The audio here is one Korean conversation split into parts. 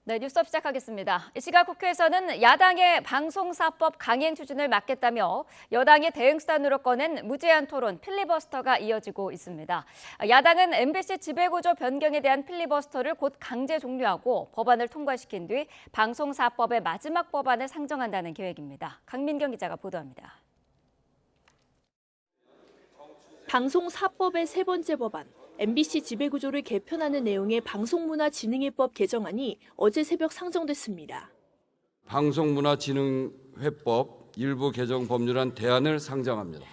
네, 뉴스업 시작하겠습니다. 이 시각 국회에서는 야당의 방송사법 강행 추진을 막겠다며 여당이 대응수단으로 꺼낸 무제한 토론 필리버스터가 이어지고 있습니다. 야당은 MBC 지배구조 변경에 대한 필리버스터를 곧 강제 종료하고 법안을 통과시킨 뒤 방송사법의 마지막 법안을 상정한다는 계획입니다. 강민경 기자가 보도합니다. 방송사법의 세 번째 법안, MBC 지배구조를 개편하는 내용의 방송문화진흥회법 개정안이 어제 새벽 상정됐습니다. 방송문화진흥회법 일부 개정 법률안 대안을 상정합니다.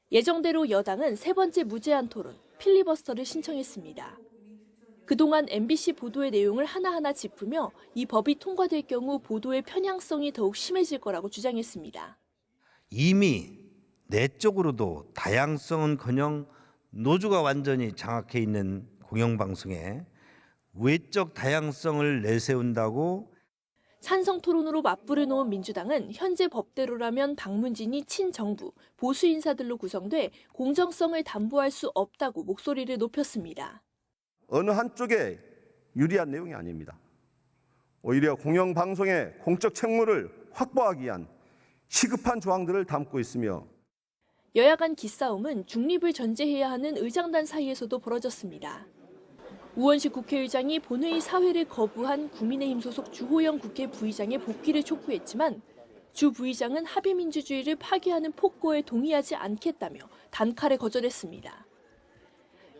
예정대로 여당은 세 번째 무제한 토론, 필리버스터를 신청했습니다. 그동안 MBC 보도의 내용을 하나하나 짚으며 이 법이 통과될 경우 보도의 편향성이 더욱 심해질 거라고 주장했습니다. 이미 내적으로도 다양성은커녕 노조가 완전히 장악해 있는 공영방송에 외적 다양성을 내세운다고. 찬성 토론으로 맞불을 놓은 민주당은 현재 법대로라면 방문진이 친정부, 보수 인사들로 구성돼 공정성을 담보할 수 없다고 목소리를 높였습니다. 어느 한쪽에 유리한 내용이 아닙니다. 오히려 공영방송의 공적 책무를 확보하기 위한 시급한 조항들을 담고 있으며 여야 간 기싸움은 중립을 전제해야 하는 의장단 사이에서도 벌어졌습니다. 우원식 국회의장이 본회의 사회를 거부한 국민의힘 소속 주호영 국회 부의장의 복귀를 촉구했지만 주 부의장은 합의민주주의를 파괴하는 폭거에 동의하지 않겠다며 단칼에 거절했습니다.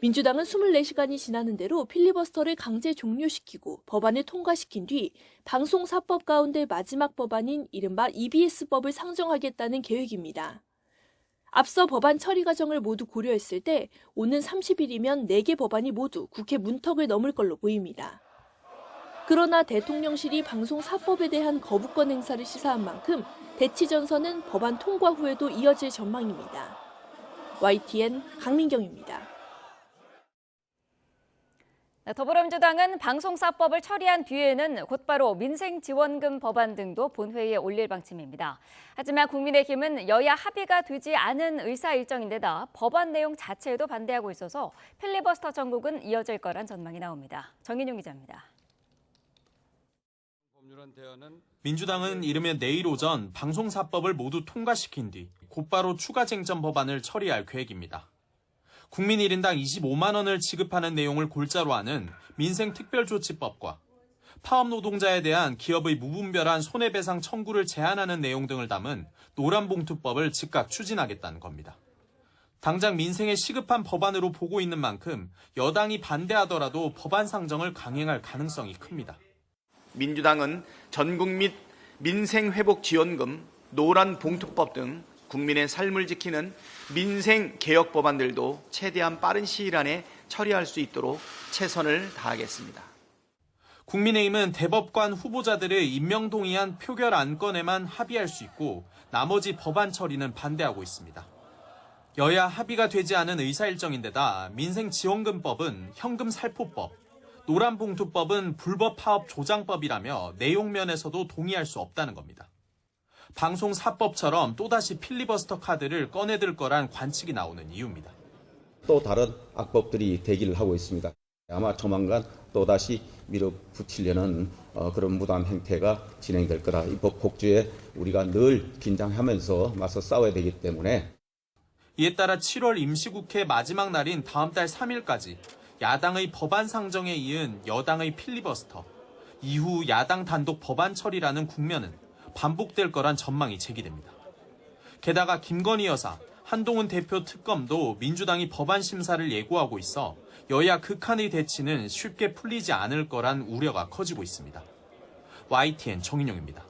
민주당은 24시간이 지나는 대로 필리버스터를 강제 종료시키고 법안을 통과시킨 뒤 방송사법 가운데 마지막 법안인 이른바 EBS법을 상정하겠다는 계획입니다. 앞서 법안 처리 과정을 모두 고려했을 때 오는 30일이면 4개 법안이 모두 국회 문턱을 넘을 걸로 보입니다. 그러나 대통령실이 방송사법에 대한 거부권 행사를 시사한 만큼 대치 전선은 법안 통과 후에도 이어질 전망입니다. YTN 강민경입니다. 더불어민주당은 방송사법을 처리한 뒤에는 곧바로 민생지원금 법안 등도 본회의에 올릴 방침입니다. 하지만 국민의힘은 여야 합의가 되지 않은 의사 일정인데다 법안 내용 자체에도 반대하고 있어서 필리버스터 전국은 이어질 거란 전망이 나옵니다. 정인용 기자입니다. 민주당은 이르면 내일 오전 방송사법을 모두 통과시킨 뒤 곧바로 추가 쟁점 법안을 처리할 계획입니다. 국민 1인당 25만 원을 지급하는 내용을 골자로 하는 민생특별조치법과 파업 노동자에 대한 기업의 무분별한 손해배상 청구를 제한하는 내용 등을 담은 노란봉투법을 즉각 추진하겠다는 겁니다. 당장 민생에 시급한 법안으로 보고 있는 만큼 여당이 반대하더라도 법안 상정을 강행할 가능성이 큽니다. 민주당은 전국 및 민생회복지원금, 노란봉투법 등 국민의 삶을 지키는 민생개혁 법안들도 최대한 빠른 시일 안에 처리할 수 있도록 최선을 다하겠습니다. 국민의힘은 대법관 후보자들의 임명 동의안 표결 안건에만 합의할 수 있고 나머지 법안 처리는 반대하고 있습니다. 여야 합의가 되지 않은 의사일정인데다 민생지원금법은 현금살포법, 노란봉투법은 불법 파업 조장법이라며 내용 면에서도 동의할 수 없다는 겁니다. 방송사법처럼 또다시 필리버스터 카드를 꺼내들 거란 관측이 나오는 이유입니다. 또 다른 악법들이 대기를 하고 있습니다. 아마 조만간 또다시 밀어붙이려는 그런 무단 행태가 진행될 거라 이 법 폭주에 우리가 늘 긴장하면서 맞서 싸워야 되기 때문에. 이에 따라 7월 임시국회 마지막 날인 다음 달 3일까지 야당의 법안 상정에 이은 여당의 필리버스터, 이후 야당 단독 법안 처리라는 국면은 반복될 거란 전망이 제기됩니다. 게다가 김건희 여사, 한동훈 대표 특검도 민주당이 법안 심사를 예고하고 있어 여야 극한의 대치는 쉽게 풀리지 않을 거란 우려가 커지고 있습니다. YTN 정인용입니다.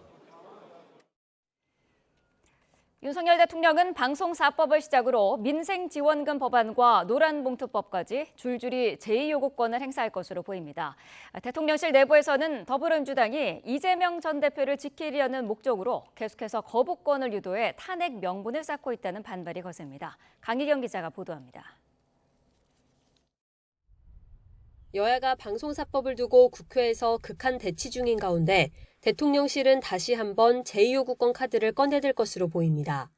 윤석열 대통령은 방송사법을 시작으로 민생지원금 법안과 노란봉투법까지 줄줄이 제2요구권을 행사할 것으로 보입니다. 대통령실 내부에서는 더불어민주당이 이재명 전 대표를 지키려는 목적으로 계속해서 거부권을 유도해 탄핵 명분을 쌓고 있다는 반발이 거셉니다. 강희경 기자가 보도합니다. 여야가 방송사법을 두고 국회에서 극한 대치 중인 가운데 대통령실은 다시 한번 제2요구권 카드를 꺼내들 것으로 보입니다.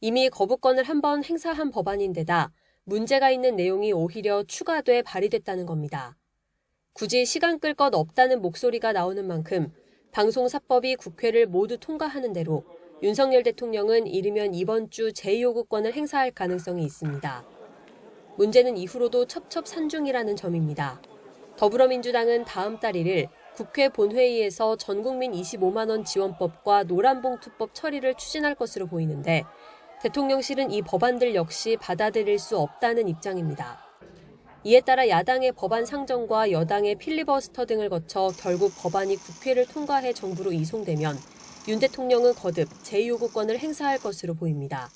이미 거부권을 한번 행사한 법안인데다 문제가 있는 내용이 오히려 추가돼 발의됐다는 겁니다. 굳이 시간 끌 것 없다는 목소리가 나오는 만큼 방송사법이 국회를 모두 통과하는 대로 윤석열 대통령은 이르면 이번 주 제2요구권을 행사할 가능성이 있습니다. 문제는 이후로도 첩첩산중이라는 점입니다. 더불어민주당은 다음 달 1일 국회 본회의에서 전국민 25만 원 지원법과 노란봉투법 처리를 추진할 것으로 보이는데 대통령실은 이 법안들 역시 받아들일 수 없다는 입장입니다. 이에 따라 야당의 법안 상정과 여당의 필리버스터 등을 거쳐 결국 법안이 국회를 통과해 정부로 이송되면 윤 대통령은 거듭 제2요구권을 행사할 것으로 보입니다.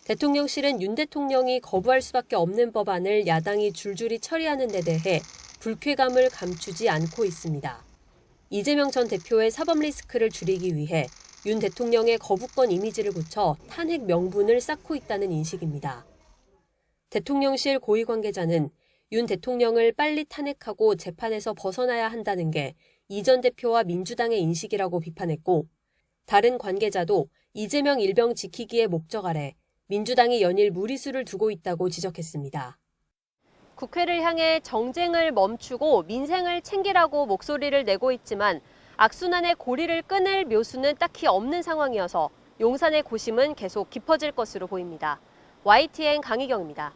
대통령실은 윤 대통령이 거부할 수밖에 없는 법안을 야당이 줄줄이 처리하는 데 대해 불쾌감을 감추지 않고 있습니다. 이재명 전 대표의 사법 리스크를 줄이기 위해 윤 대통령의 거부권 이미지를 굳혀 탄핵 명분을 쌓고 있다는 인식입니다. 대통령실 고위 관계자는 윤 대통령을 빨리 탄핵하고 재판에서 벗어나야 한다는 게 이 전 대표와 민주당의 인식이라고 비판했고, 다른 관계자도 이재명 일병 지키기의 목적 아래 민주당이 연일 무리수를 두고 있다고 지적했습니다. 국회를 향해 정쟁을 멈추고 민생을 챙기라고 목소리를 내고 있지만 악순환의 고리를 끊을 묘수는 딱히 없는 상황이어서 용산의 고심은 계속 깊어질 것으로 보입니다. YTN 강희경입니다.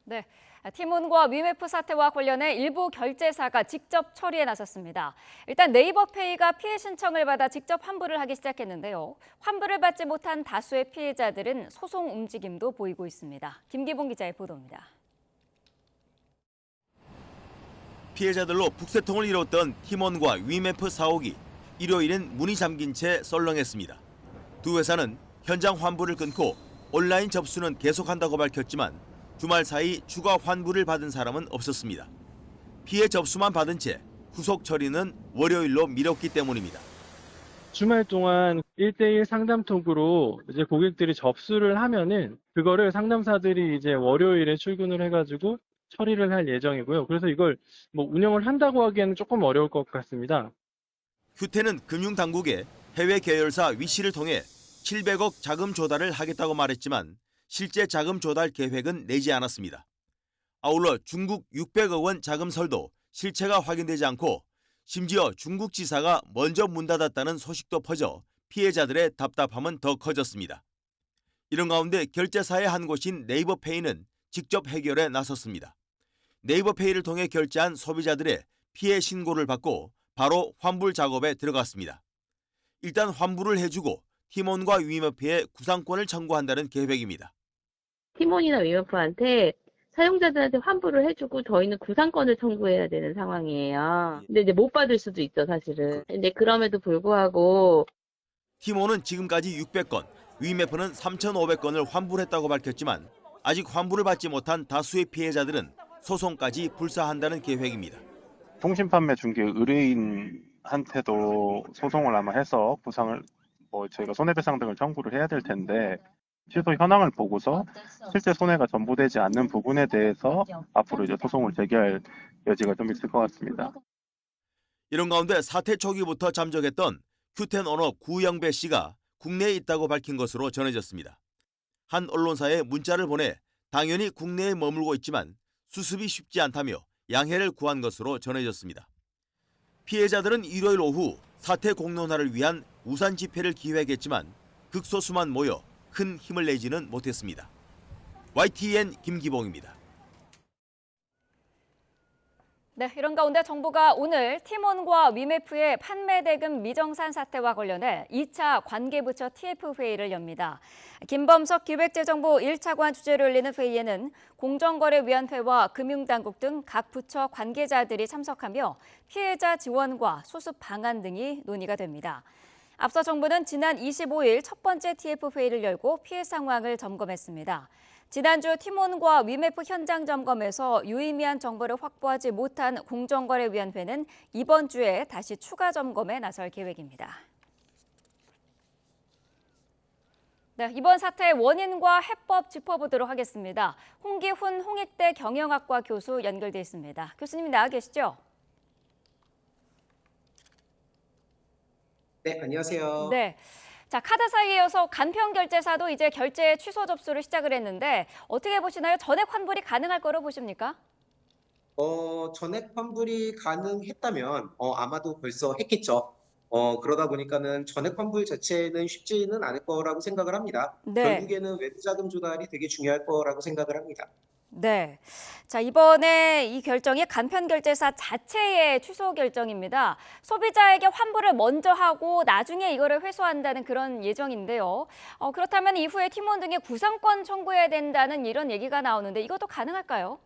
네, 티몬과 위메프 사태와 관련해 일부 결제사가 직접 처리에 나섰습니다. 일단 네이버페이가 피해 신청을 받아 직접 환불을 하기 시작했는데요. 환불을 받지 못한 다수의 피해자들은 소송 움직임도 보이고 있습니다. 김기봉 기자의 보도입니다. 피해자들로 북새통을 이뤘던 티몬과 위메프 사옥이 일요일엔 문이 잠긴 채 썰렁했습니다. 두 회사는 현장 환불을 끊고 온라인 접수는 계속한다고 밝혔지만 주말 사이 추가 환불을 받은 사람은 없었습니다. 피해 접수만 받은 채 후속 처리는 월요일로 미뤘기 때문입니다. 주말 동안 1대1 상담톡으로 이제 고객들이 접수를 하면은 그거를 상담사들이 이제 월요일에 출근을 해가지고 처리를 할 예정이고요. 그래서 이걸 뭐 운영을 한다고 하기에는 조금 어려울 것 같습니다. 휴태는 금융당국에 해외 계열사 위씨를 통해 700억 자금 조달을 하겠다고 말했지만 실제 자금 조달 계획은 내지 않았습니다. 아울러 중국 600억 원 자금설도 실체가 확인되지 않고 심지어 중국 지사가 먼저 문 닫았다는 소식도 퍼져 피해자들의 답답함은 더 커졌습니다. 이런 가운데 결제사의 한 곳인 네이버페이는 직접 해결에 나섰습니다. 네이버페이를 통해 결제한 소비자들의 피해 신고를 받고 바로 환불 작업에 들어갔습니다. 일단 환불을 해주고 티몬과 위메프에 구상권을 청구한다는 계획입니다. 티몬이나 위메프한테 사용자들한테 환불을 해주고 저희는 구상권을 청구해야 되는 상황이에요. 근데 이제 못 받을 수도 있죠, 사실은. 근데 그럼에도 불구하고 티몬은 지금까지 600건, 위메프는 3,500건을 환불했다고 밝혔지만 아직 환불을 받지 못한 다수의 피해자들은 소송까지 불사한다는 계획입니다. 통신판매 중개 의뢰인한테도 소송을 아마 해서 보상을 저희가 손해배상 등을 청구를 해야 될 텐데 취소 현황을 보고서 실제 손해가 전부되지 않는 부분에 대해서 앞으로 이제 소송을 제기할 여지가 좀 있을 것 같습니다. 이런 가운데 사태 초기부터 잠적했던 큐텐 오너 구영배 씨가 국내에 있다고 밝힌 것으로 전해졌습니다. 한 언론사에 문자를 보내 당연히 국내에 머물고 있지만 수습이 쉽지 않다며 양해를 구한 것으로 전해졌습니다. 피해자들은 일요일 오후 사태 공론화를 위한 우산 집회를 기획했지만 극소수만 모여 큰 힘을 내지는 못했습니다. YTN 김기봉입니다. 네, 이런 가운데 정부가 오늘 티몬과 위메프의 판매 대금 미정산 사태와 관련해 2차 관계부처 TF 회의를 엽니다. 김범석 기획재정부 1차관 주재를 올리는 회의에는 공정거래위원회와 금융당국 등 각 부처 관계자들이 참석하며 피해자 지원과 수습 방안 등이 논의가 됩니다. 앞서 정부는 지난 25일 첫 번째 TF 회의를 열고 피해 상황을 점검했습니다. 지난주 티몬과 위메프 현장 점검에서 유의미한 정보를 확보하지 못한 공정거래위원회는 이번 주에 다시 추가 점검에 나설 계획입니다. 네, 이번 사태의 원인과 해법 짚어보도록 하겠습니다. 홍기훈 홍익대 경영학과 교수 연결돼 있습니다. 교수님 나와 계시죠? 네, 안녕하세요. 네. 자, 카드사에 이어서 간편결제사도 이제 결제 취소 접수를 시작을 했는데 어떻게 보시나요? 전액 환불이 가능할 거로 보십니까? 전액 환불이 가능했다면 아마도 벌써 했겠죠. 그러다 보니까는 전액 환불 자체는 쉽지는 않을 거라고 생각을 합니다. 네. 결국에는 외부 자금 조달이 되게 중요할 거라고 생각을 합니다. 네. 자, 이번에 이 결정이 간편결제사 자체의 취소 결정입니다. 소비자에게 환불을 먼저 하고 나중에 이거를 회수한다는 그런 예정인데요. 그렇다면 이후에 팀원 등의 구상권 청구해야 된다는 이런 얘기가 나오는데 이것도 가능할까요?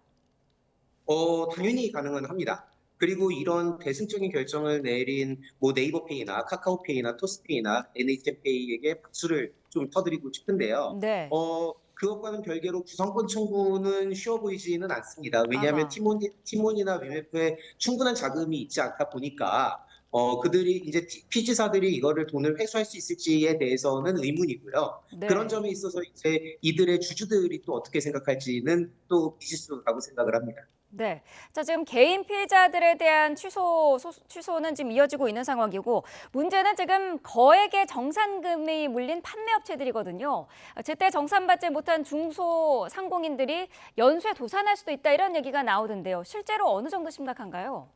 당연히 가능은 합니다. 그리고 이런 대승적인 결정을 내린 뭐 네이버페이나 카카오페이나 토스페이나 NHN페이에게 박수를 좀 터드리고 싶은데요. 네. 그것과는 별개로 구성권 청구는 쉬워 보이지는 않습니다. 왜냐하면 아하. 티몬이나 위메프에 충분한 자금이 있지 않다 보니까 그들이 이제 피지사들이 이거를 돈을 회수할 수 있을지에 대해서는 의문이고요. 네. 그런 점에 있어서 이제 이들의 주주들이 또 어떻게 생각할지는 또 미지수라고 생각을 합니다. 네. 자, 지금 개인 피해자들에 대한 취소는 지금 이어지고 있는 상황이고 문제는 지금 거액의 정산금이 물린 판매업체들이거든요. 제때 정산받지 못한 중소상공인들이 연쇄 도산할 수도 있다 이런 얘기가 나오던데요. 실제로 어느 정도 심각한가요?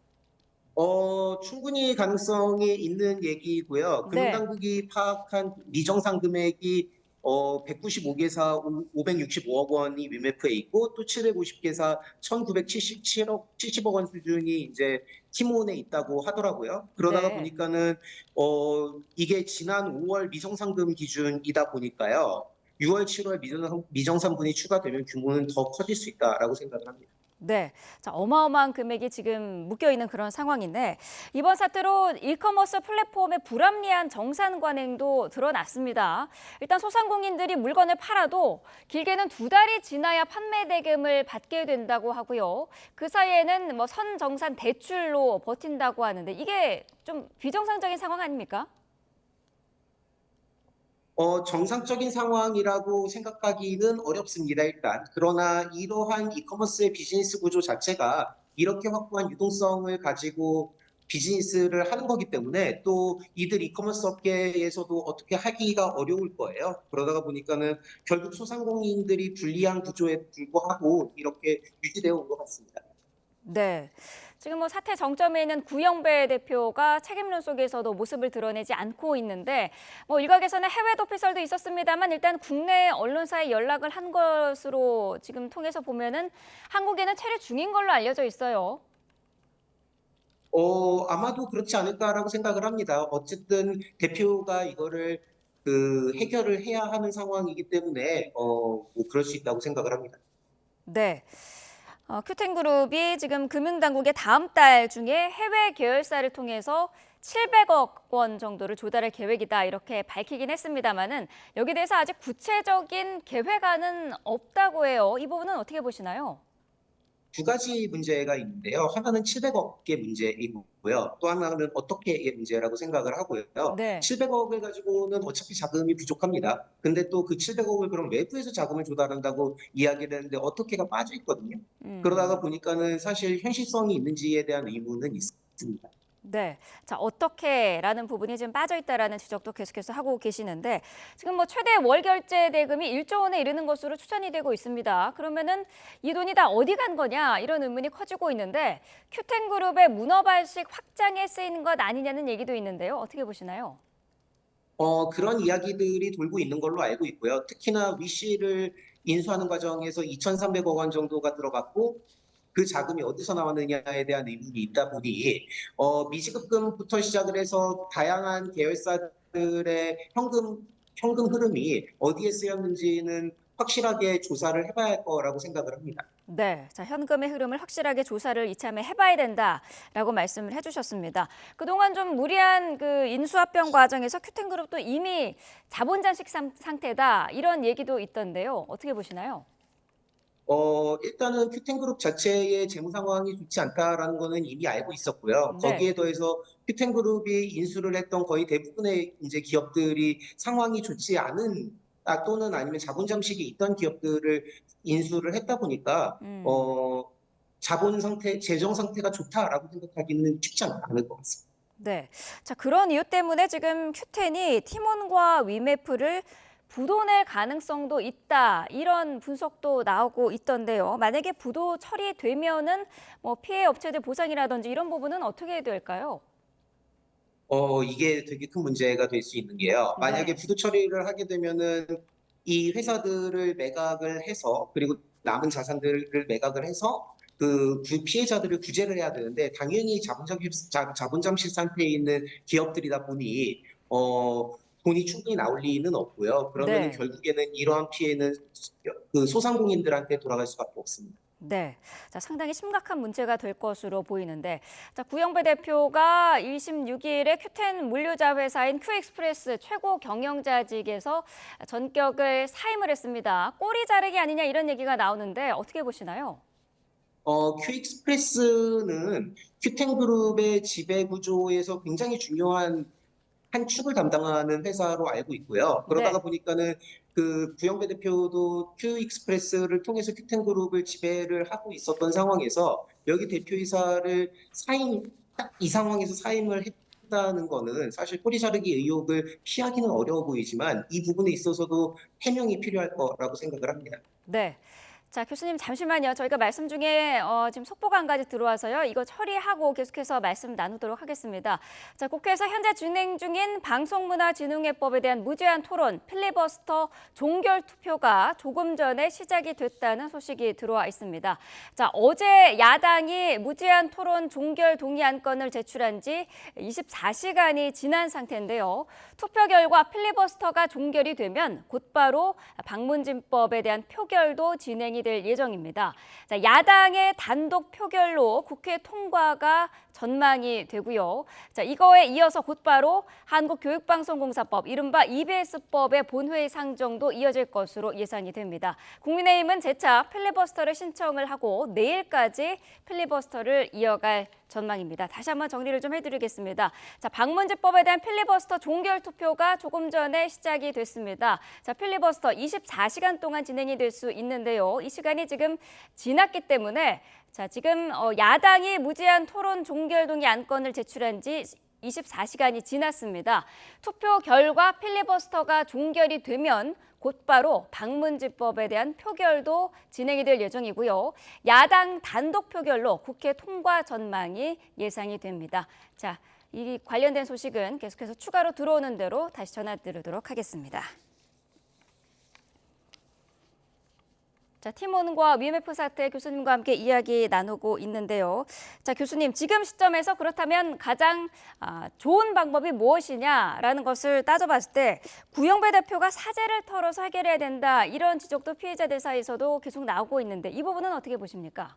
충분히 가능성이 있는 얘기고요. 네. 금융당국이 파악한 미정산 금액이 195개사 565억 원이 위메프에 있고 또 750개사 1977억 원 수준이 이제 티몬에 있다고 하더라고요. 그러다가 네. 보니까는 이게 지난 5월 미정산금 기준이다 보니까요. 6월, 7월 미정산분이 추가되면 규모는 더 커질 수 있다라고 생각을 합니다. 네, 자, 어마어마한 금액이 지금 묶여있는 그런 상황인데 이번 사태로 이커머스 플랫폼의 불합리한 정산 관행도 드러났습니다. 일단 소상공인들이 물건을 팔아도 길게는 2달이 지나야 판매 대금을 받게 된다고 하고요. 그 사이에는 뭐 선정산 대출로 버틴다고 하는데 이게 좀 비정상적인 상황 아닙니까? 정상적인 상황이라고 생각하기는 어렵습니다, 일단. 그러나 이러한 이커머스의 비즈니스 구조 자체가 이렇게 확고한 유동성을 가지고 비즈니스를 하는 거기 때문에 또 이들 이커머스 업계에서도 어떻게 하기가 어려울 거예요. 그러다가 보니까는 결국 소상공인들이 불리한 구조에 불구하고 이렇게 유지되어 온 것 같습니다. 네. 지금 뭐 사태 정점에 있는 구영배 대표가 책임론 속에서도 모습을 드러내지 않고 있는데 뭐 일각에서는 해외 도피설도 있었습니다만 일단 국내 언론사에 연락을 한 것으로 지금 통해서 보면은 한국에는 체류 중인 걸로 알려져 있어요. 아마도 그렇지 않을까라고 생각을 합니다. 어쨌든 대표가 이거를 해결을 해야 하는 상황이기 때문에 뭐 그럴 수 있다고 생각을 합니다. 네. 큐텐그룹이 지금 금융당국의 다음 달 중에 해외 계열사를 통해서 700억 원 정도를 조달할 계획이다 이렇게 밝히긴 했습니다만은 여기에 대해서 아직 구체적인 계획안은 없다고 해요. 이 부분은 어떻게 보시나요? 두 가지 문제가 있는데요. 하나는 700억의 문제이고요. 또 하나는 어떻게의 문제라고 생각을 하고요. 네. 700억을 가지고는 어차피 자금이 부족합니다. 근데 또 그 700억을 그럼 외부에서 자금을 조달한다고 이야기를 했는데 어떻게가 빠져 있거든요. 그러다가 보니까는 사실 현실성이 있는지에 대한 의문은 있습니다. 네. 자, 어떻게라는 부분이 지금 빠져 있다라는 지적도 계속해서 하고 계시는데 지금 뭐 최대 월 결제 대금이 1조 원에 이르는 것으로 추산이 되고 있습니다. 그러면은 이 돈이 다 어디 간 거냐 이런 의문이 커지고 있는데 큐텐그룹의 문어발식 확장에 쓰이는 것 아니냐는 얘기도 있는데요. 어떻게 보시나요? 그런 이야기들이 돌고 있는 걸로 알고 있고요. 특히나 위시를 인수하는 과정에서 2,300억 원 정도가 들어갔고 그 자금이 어디서 나왔느냐에 대한 의문이 있다 보니 미지급금부터 시작을 해서 다양한 계열사들의 현금 흐름이 어디에 쓰였는지는 확실하게 조사를 해봐야 할 거라고 생각을 합니다. 네, 자, 현금의 흐름을 확실하게 조사를 이참에 해봐야 된다라고 말씀을 해주셨습니다. 그동안 좀 무리한 그 인수합병 과정에서 큐텐그룹도 이미 자본 잠식 상태다 이런 얘기도 있던데요. 어떻게 보시나요? 일단은 큐텐그룹 자체의 재무 상황이 좋지 않다라는 거는 이미 알고 있었고요. 네. 거기에 더해서 큐텐그룹이 인수를 했던 거의 대부분의 이제 기업들이 상황이 좋지 않은 또는 아니면 자본 잠식이 있던 기업들을 인수를 했다 보니까 자본 상태, 재정 상태가 좋다라고 생각하기는 쉽지 않을 것 같습니다. 네, 자, 그런 이유 때문에 지금 큐텐이 티몬과 위메프를 부도낼 가능성도 있다 이런 분석도 나오고 있던데요. 만약에 부도 처리되면은 뭐 피해 업체들 보상이라든지 이런 부분은 어떻게 될까요? 이게 되게 큰 문제가 될 수 있는 게요. 만약에 네. 부도 처리를 하게 되면은 이 회사들을 매각을 해서 그리고 남은 자산들을 매각을 해서 그 피해자들을 구제를 해야 되는데 당연히 자본 잠식 상태에 있는 기업들이다 보니 돈이 충분히 나올 리는 없고요. 그러면은 네. 결국에는 이러한 피해는 그 소상공인들한테 돌아갈 수밖에 없습니다. 네, 자, 상당히 심각한 문제가 될 것으로 보이는데, 자, 구영배 대표가 26일에 큐텐 물류자 회사인 큐익스프레스 최고 경영자직에서 전격을 사임을 했습니다. 꼬리 자르기 아니냐 이런 얘기가 나오는데 어떻게 보시나요? 큐익스프레스는 큐텐그룹의 지배 구조에서 굉장히 중요한 한 축을 담당하는 회사로 알고 있고요. 그러다가 네. 보니까는 그 구영배 대표도 큐익스프레스를 통해서 큐텐그룹을 지배를 하고 있었던 상황에서 여기 대표이사를 딱 이 상황에서 사임을 했다는 거는 사실 꼬리 자르기 의혹을 피하기는 어려워 보이지만 이 부분에 있어서도 해명이 필요할 거라고 생각을 합니다. 네. 자, 교수님 잠시만요. 저희가 말씀 중에 지금 속보가 한 가지 들어와서요. 이거 처리하고 계속해서 말씀 나누도록 하겠습니다. 자, 국회에서 현재 진행 중인 방송문화진흥회법에 대한 무제한 토론, 필리버스터 종결 투표가 조금 전에 시작이 됐다는 소식이 들어와 있습니다. 자, 어제 야당이 무제한 토론 종결 동의 안건을 제출한 지 24시간이 지난 상태인데요. 투표 결과 필리버스터가 종결이 되면 곧바로 방문진법에 대한 표결도 진행이 될 예정입니다. 자, 야당의 단독 표결로 국회 통과가 전망이 되고요. 자, 이거에 이어서 곧바로 한국교육방송공사법, 이른바 EBS법의 본회의 상정도 이어질 것으로 예상이 됩니다. 국민의힘은 재차 필리버스터를 신청을 하고 내일까지 필리버스터를 이어갈 전망입니다. 다시 한번 정리를 좀 해드리겠습니다. 자, 방문지법에 대한 필리버스터 종결 투표가 조금 전에 시작이 됐습니다. 자, 필리버스터 24시간 동안 진행이 될 수 있는데요. 이 시간이 지금 지났기 때문에 자, 지금 야당이 무제한 토론 종결 동의 안건을 제출한 지 24시간이 지났습니다. 투표 결과 필리버스터가 종결이 되면 곧바로 방문지법에 대한 표결도 진행이 될 예정이고요. 야당 단독 표결로 국회 통과 전망이 예상이 됩니다. 자, 이 관련된 소식은 계속해서 추가로 들어오는 대로 다시 전해드리도록 하겠습니다. 자, 티몬과 위메프 사태 교수님과 함께 이야기 나누고 있는데요. 자, 교수님, 지금 시점에서 그렇다면 가장 좋은 방법이 무엇이냐라는 것을 따져봤을 때 구영배 대표가 사재를 털어서 해결해야 된다 이런 지적도 피해자들 사이에서도 계속 나오고 있는데 이 부분은 어떻게 보십니까?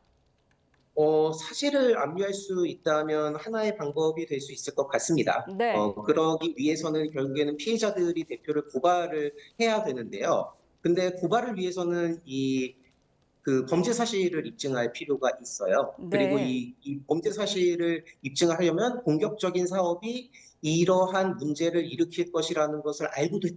사실을 압류할 수 있다면 하나의 방법이 될 수 있을 것 같습니다. 네. 그러기 위해서는 결국에는 피해자들이 대표를 고발을 해야 되는데요. 근데 고발을 위해서는 그 범죄 사실을 입증할 필요가 있어요. 네. 그리고 이 범죄 사실을 입증을 하려면 공격적인 사업이 이러한 문제를 일으킬 것이라는 것을 알고도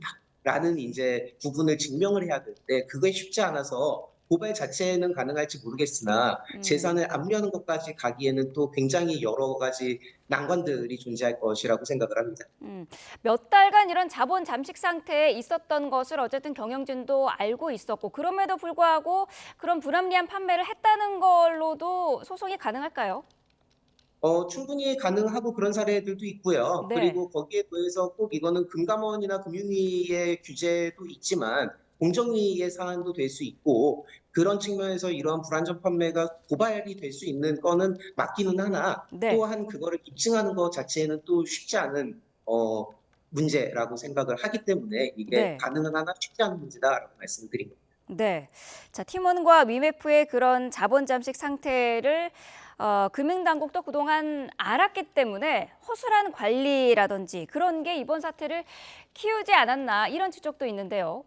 했다라는 이제 부분을 증명을 해야 되는데 그게 쉽지 않아서 고발 자체는 가능할지 모르겠으나 재산을 압류하는 것까지 가기에는 또 굉장히 여러 가지 난관들이 존재할 것이라고 생각을 합니다. 몇 달간 이런 자본 잠식 상태에 있었던 것을 어쨌든 경영진도 알고 있었고 그럼에도 불구하고 그런 불합리한 판매를 했다는 걸로도 소송이 가능할까요? 충분히 가능하고 그런 사례들도 있고요. 네. 그리고 거기에 더해서 꼭 이거는 금감원이나 금융위의 규제도 있지만 공정위의 사안도 될 수 있고 그런 측면에서 이러한 불안전 판매가 고발이 될 수 있는 거는 맞기는 하나 네. 또한 그거를 입증하는 것 자체는 또 쉽지 않은 문제라고 생각을 하기 때문에 이게 네. 가능은 하나 쉽지 않은 문제다라고 말씀드립니다. 네. 자, 팀원과 위메프의 그런 자본 잠식 상태를 금융당국도 그동안 알았기 때문에 허술한 관리라든지 그런 게 이번 사태를 키우지 않았나 이런 추적도 있는데요.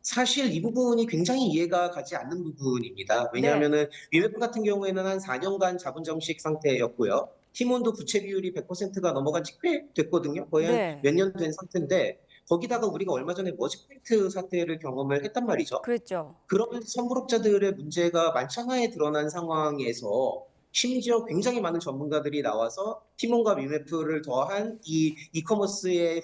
사실 이 부분이 굉장히 이해가 가지 않는 부분입니다. 왜냐하면은 위메프 같은 경우에는 한 4년간 자본 잠식 상태였고요. 팀원도 부채 비율이 100%가 넘어간 지 꽤 됐거든요. 거의 한 몇 년 된 상태인데 거기다가 우리가 얼마 전에 머지포인트 사태를 경험을 했단 말이죠. 그렇죠. 그러면 선물업자들의 문제가 만천하에 드러난 상황에서 심지어 굉장히 많은 전문가들이 나와서 팀원과 위메프를 더한 이 이커머스의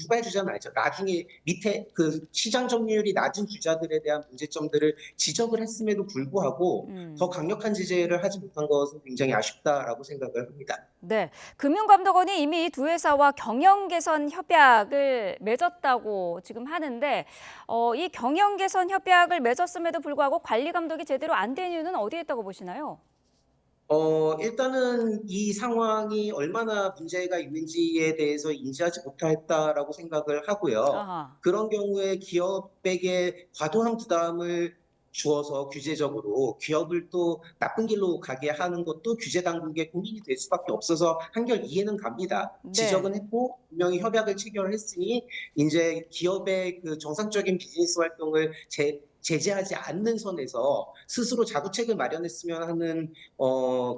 후발주자는 아니죠. 나중에 밑에 그 시장 점유율이 낮은 주자들에 대한 문제점들을 지적을 했음에도 불구하고 더 강력한 제재를 하지 못한 것은 굉장히 아쉽다라고 생각을 합니다. 네, 금융감독원이 이미 두 회사와 경영 개선 협약을 맺었다고 지금 하는데 이 경영 개선 협약을 맺었음에도 불구하고 관리 감독이 제대로 안 된 이유는 어디에 있다고 보시나요? 일단은 이 상황이 얼마나 문제가 있는지에 대해서 인지하지 못했다라고 생각을 하고요. 아하. 그런 경우에 기업에게 과도한 부담을 주어서 규제적으로 기업을 또 나쁜 길로 가게 하는 것도 규제 당국의 고민이 될 수밖에 없어서 한결 이해는 갑니다. 네. 지적은 했고 분명히 협약을 체결했으니 이제 기업의 그 정상적인 비즈니스 활동을 제재하지 않는 선에서 스스로 자구책을 마련했으면 하는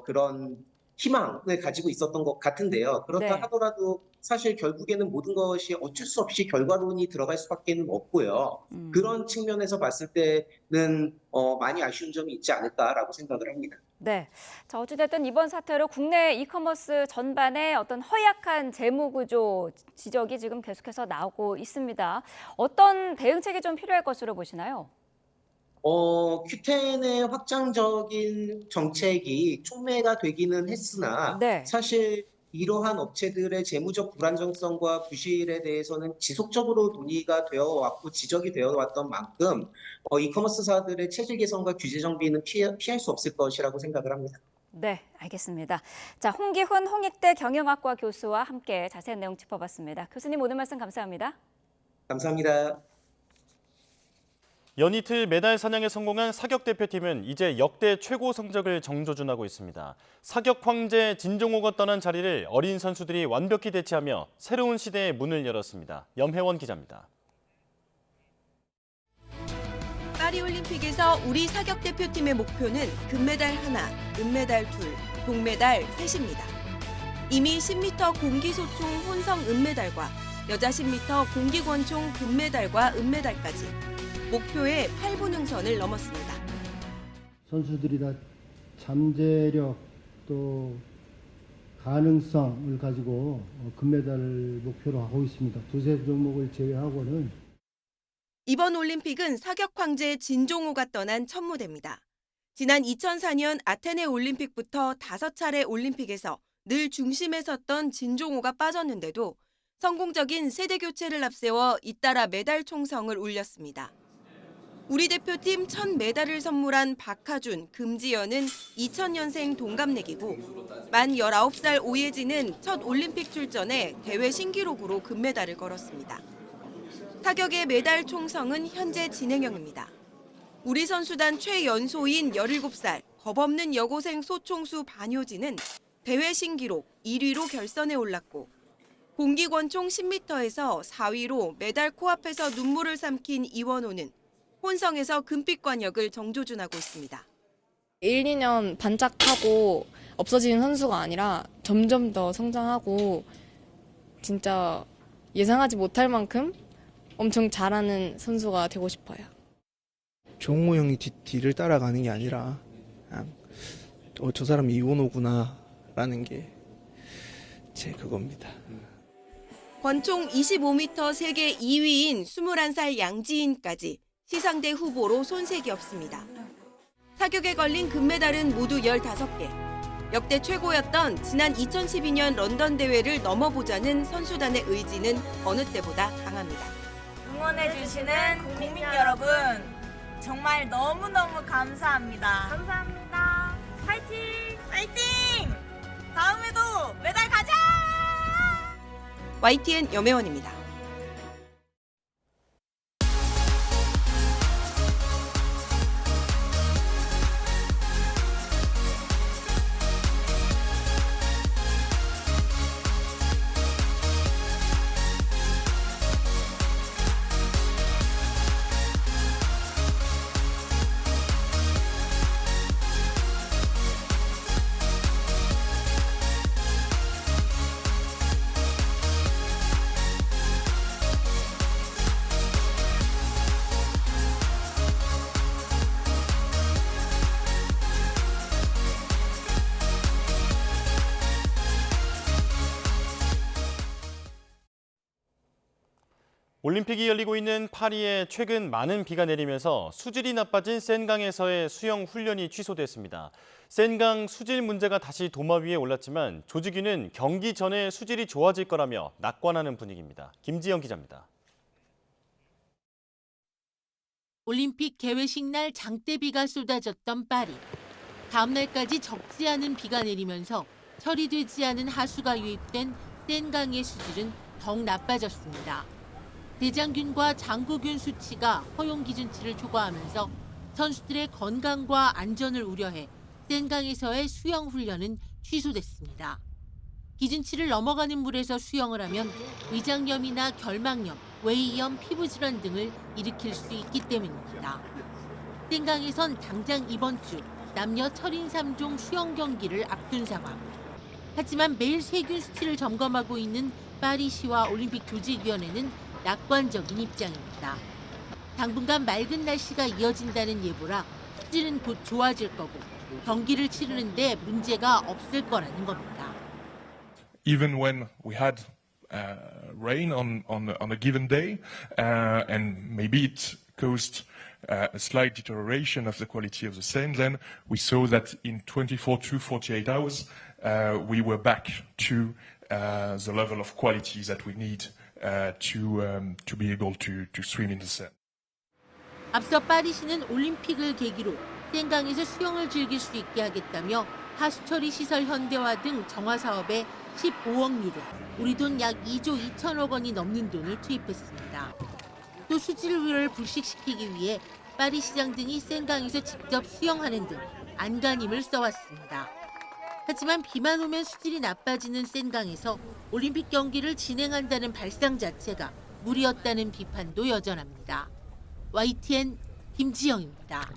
그런 희망을 가지고 있었던 것 같은데요. 그렇다 네. 하더라도 사실 결국에는 모든 것이 어쩔 수 없이 결과론이 들어갈 수밖에 없고요. 그런 측면에서 봤을 때는 많이 아쉬운 점이 있지 않을까라고 생각을 합니다. 네. 자, 어찌됐든 이번 사태로 국내 이커머스 전반의 어떤 허약한 재무 구조 지적이 지금 계속해서 나오고 있습니다. 어떤 대응책이 좀 필요할 것으로 보시나요? Q10의 확장적인 정책이 촉매가 되기는 했으나 네. 사실 이러한 업체들의 재무적 불안정성과 부실에 대해서는 지속적으로 논의가 되어 왔고 지적이 되어 왔던 만큼 이커머스사들의 체질 개선과 규제 정비는 피할 수 없을 것이라고 생각을 합니다. 네, 알겠습니다. 자, 홍기훈 홍익대 경영학과 교수와 함께 자세한 내용 짚어봤습니다. 교수님 오늘 말씀 감사합니다. 감사합니다. 연이틀 메달 사냥에 성공한 사격 대표팀은 이제 역대 최고 성적을 정조준하고 있습니다. 사격 황제 진종호가 떠난 자리를 어린 선수들이 완벽히 대체하며 새로운 시대의 문을 열었습니다. 염혜원 기자입니다. 파리올림픽에서 우리 사격 대표팀의 목표는 금메달 1, 은메달 2, 동메달 3입니다. 이미 10m 공기소총 혼성 은메달과 여자 10m 공기권총 금메달과 은메달까지 목표의 8분 능선을 넘었습니다. 선수들이 다 잠재력 또 가능성을 가지고 금메달을 목표로 하고 있습니다. 두세 종목을 제외하고는. 이번 올림픽은 사격 황제 진종호가 떠난 첫 무대입니다. 지난 2004년 아테네 올림픽부터 5차례 올림픽에서 늘 중심에 섰던 진종호가 빠졌는데도 성공적인 세대 교체를 앞세워 잇따라 메달 총성을 울렸습니다. 우리 대표팀 첫 메달을 선물한 박하준, 금지연은 2000년생 동갑내기고 만 19살 오예진은 첫 올림픽 출전에 대회 신기록으로 금메달을 걸었습니다. 사격의 메달 총성은 현재 진행형입니다. 우리 선수단 최연소인 17살 겁없는 여고생 소총수 반효진은 대회 신기록 1위로 결선에 올랐고 공기권총 10m에서 4위로 메달 코앞에서 눈물을 삼킨 이원호는 혼성에서 금빛관역을 정조준하고 있습니다. 1, 2년 반짝하고 없어지는 선수가 아니라 점점 더 성장하고 진짜 예상하지 못할 만큼 엄청 잘하는 선수가 되고 싶어요. 종호 형이 뒤를 따라가는 게 아니라 그냥 저 사람이 이원호구나 라는 게 제 그겁니다. 권총 25m 세계 2위인 21살 양지인까지 시상대 후보로 손색이 없습니다. 사격에 걸린 금메달은 모두 15개. 역대 최고였던 지난 2012년 런던 대회를 넘어보자는 선수단의 의지는 어느 때보다 강합니다. 응원해주시는 국민 여러분, 정말 너무너무 감사합니다. 감사합니다. 파이팅! 파이팅! 다음에도 메달 가자! YTN 염혜원입니다. 올림픽이 열리고 있는 파리에 최근 많은 비가 내리면서 수질이 나빠진 센강에서의 수영 훈련이 취소됐습니다. 센강 수질 문제가 다시 도마 위에 올랐지만 조직위는 경기 전에 수질이 좋아질 거라며 낙관하는 분위기입니다. 김지영 기자입니다. 올림픽 개회식 날 장대비가 쏟아졌던 파리. 다음 날까지 적지 않은 비가 내리면서 처리되지 않은 하수가 유입된 센강의 수질은 더욱 나빠졌습니다. 대장균과 장구균 수치가 허용 기준치를 초과하면서 선수들의 건강과 안전을 우려해 센강에서의 수영 훈련은 취소됐습니다. 기준치를 넘어가는 물에서 수영을 하면 위장염이나 결막염, 외이염, 피부질환 등을 일으킬 수 있기 때문입니다. 센강에선 당장 이번 주 남녀 철인 3종 수영 경기를 앞둔 상황. 하지만 매일 세균 수치를 점검하고 있는 파리시와 올림픽 조직위원회는 낙관적인 입장입니다. 당분간 맑은 날씨가 이어진다는 예보라 수질은 곧 좋아질 거고 경기를 치르는데 문제가 없을 거라는 겁니다. Even when we had rain on a given day, and maybe it caused a slight deterioration of the quality of the Seine, then we saw that in 24 to 48 hours, we were back to the level of quality that we need to be able to swim in the Seine. 앞서 파리시는 올림픽을 계기로 센강에서 수영을 즐길 수 있게 하겠다며 하수처리 시설 현대화 등 정화 사업에 15억 유로, 우리 돈 약 2조 2천억 원이 넘는 돈을 투입했습니다. 또 수질 우려를 불식시키기 위해 파리시장 등이 센강에서 직접 수영하는 등 안간힘을 써왔습니다. 하지만 비만 오면 수질이 나빠지는 센강에서 올림픽 경기를 진행한다는 발상 자체가 무리였다는 비판도 여전합니다. YTN 김지영입니다.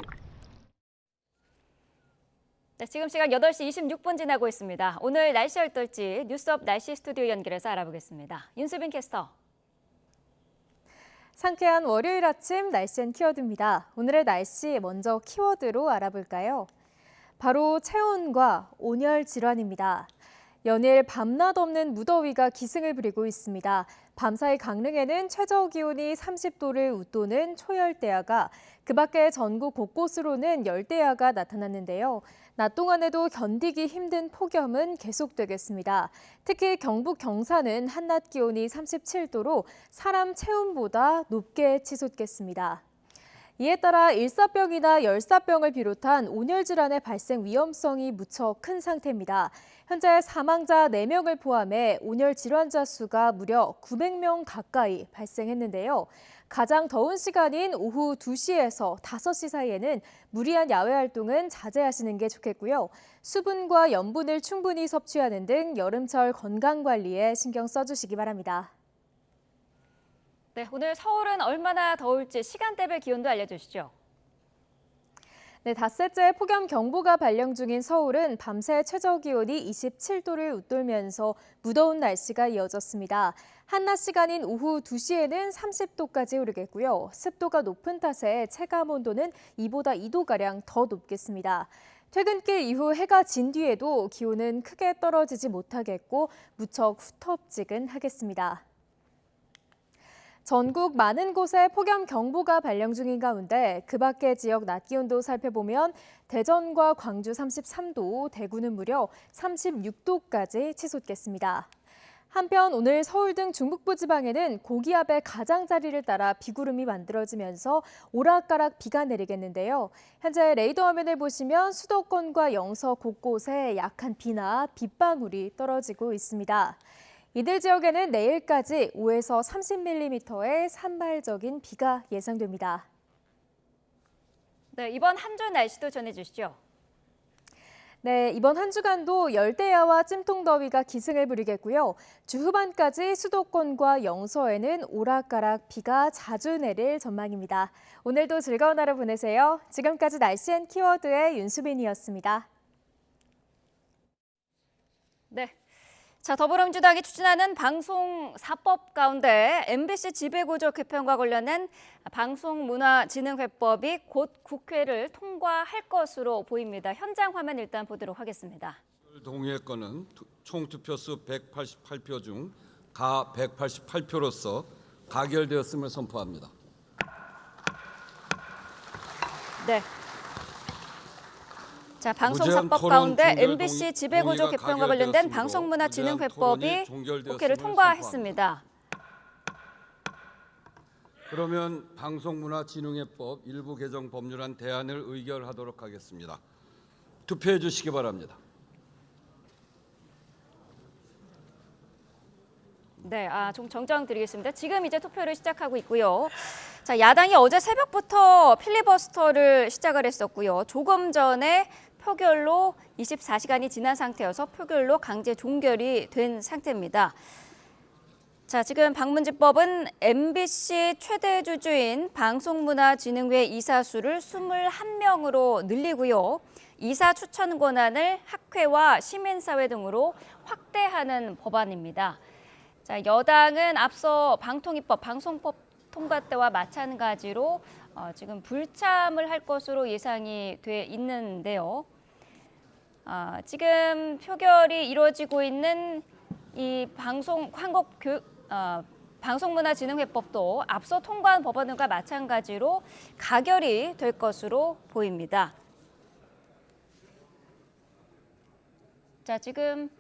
네, 지금 시각 8시 26분 지나고 있습니다. 오늘 날씨 어떨지 뉴스업 날씨 스튜디오 연결해서 알아보겠습니다. 윤수빈 캐스터. 상쾌한 월요일 아침 날씨엔 키워드입니다. 오늘의 날씨 먼저 키워드로 알아볼까요? 바로 체온과 온열 질환입니다. 연일 밤낮 없는 무더위가 기승을 부리고 있습니다. 밤사이 강릉에는 최저 기온이 30도를 웃도는 초열대야가, 그 밖에 전국 곳곳으로는 열대야가 나타났는데요. 낮 동안에도 견디기 힘든 폭염은 계속되겠습니다. 특히 경북 경산은 한낮 기온이 37도로 사람 체온보다 높게 치솟겠습니다. 이에 따라 일사병이나 열사병을 비롯한 온열 질환의 발생 위험성이 무척 큰 상태입니다. 현재 사망자 4명을 포함해 온열 질환자 수가 무려 900명 가까이 발생했는데요. 가장 더운 시간인 오후 2시에서 5시 사이에는 무리한 야외 활동은 자제하시는 게 좋겠고요. 수분과 염분을 충분히 섭취하는 등 여름철 건강 관리에 신경 써주시기 바랍니다. 네, 오늘 서울은 얼마나 더울지 시간대별 기온도 알려주시죠. 네, 닷새째 폭염 경보가 발령 중인 서울은 밤새 최저 기온이 27도를 웃돌면서 무더운 날씨가 이어졌습니다. 한낮 시간인 오후 2시에는 30도까지 오르겠고요. 습도가 높은 탓에 체감 온도는 이보다 2도가량 더 높겠습니다. 퇴근길 이후 해가 진 뒤에도 기온은 크게 떨어지지 못하겠고 무척 후텁지근하겠습니다. 전국 많은 곳에 폭염 경보가 발령 중인 가운데 그 밖의 지역 낮 기온도 살펴보면 대전과 광주 33도, 대구는 무려 36도까지 치솟겠습니다. 한편 오늘 서울 등 중북부 지방에는 고기압의 가장자리를 따라 비구름이 만들어지면서 오락가락 비가 내리겠는데요. 현재 레이더 화면을 보시면 수도권과 영서 곳곳에 약한 비나 빗방울이 떨어지고 있습니다. 이들 지역에는 내일까지 5에서 30mm의 산발적인 비가 예상됩니다. 네, 이번 한 주 날씨도 전해주시죠. 네, 이번 한 주간도 열대야와 찜통더위가 기승을 부리겠고요. 주 후반까지 수도권과 영서에는 오락가락 비가 자주 내릴 전망입니다. 오늘도 즐거운 하루 보내세요. 지금까지 날씨앤 키워드의 윤수빈이었습니다. 네. 자, 더불어민주당이 추진하는 방송사법 가운데 MBC 지배구조 개편과 관련된 방송문화진흥회법이 곧 국회를 통과할 것으로 보입니다. 현장 화면 일단 보도록 하겠습니다. 동의의 건은 총 투표수 188표 중 가 188표로서 가결되었음을 선포합니다. 네. 자, 무제한 방송사법 토론 가운데 종결 MBC 지배구조 동의가 개편과 관련된 가결되었으므로 방송문화진흥회법이 무제한 토론이 종결되었음을 국회를 통과했습니다. 그러면 방송문화진흥회법 일부 개정 법률안 대안을 의결하도록 하겠습니다. 투표해 주시기 바랍니다. 네, 좀 정정 드리겠습니다. 지금 이제 투표를 시작하고 있고요. 자, 야당이 어제 새벽부터 필리버스터를 시작을 했었고요. 조금 전에 표결로 24시간이 지난 상태여서 표결로 강제 종결이 된 상태입니다. 자, 지금 방문지법은 MBC 최대 주주인 방송문화진흥회 이사수를 21명으로 늘리고요. 이사 추천 권한을 학회와 시민사회 등으로 확대하는 법안입니다. 자, 여당은 앞서 방통위법, 방송법 통과 때와 마찬가지로 지금 불참을 할 것으로 예상이 돼 있는데요. 지금 표결이 이루어지고 있는 이 방송문화진흥회법도 앞서 통과한 법안과 마찬가지로 가결이 될 것으로 보입니다. 자, 지금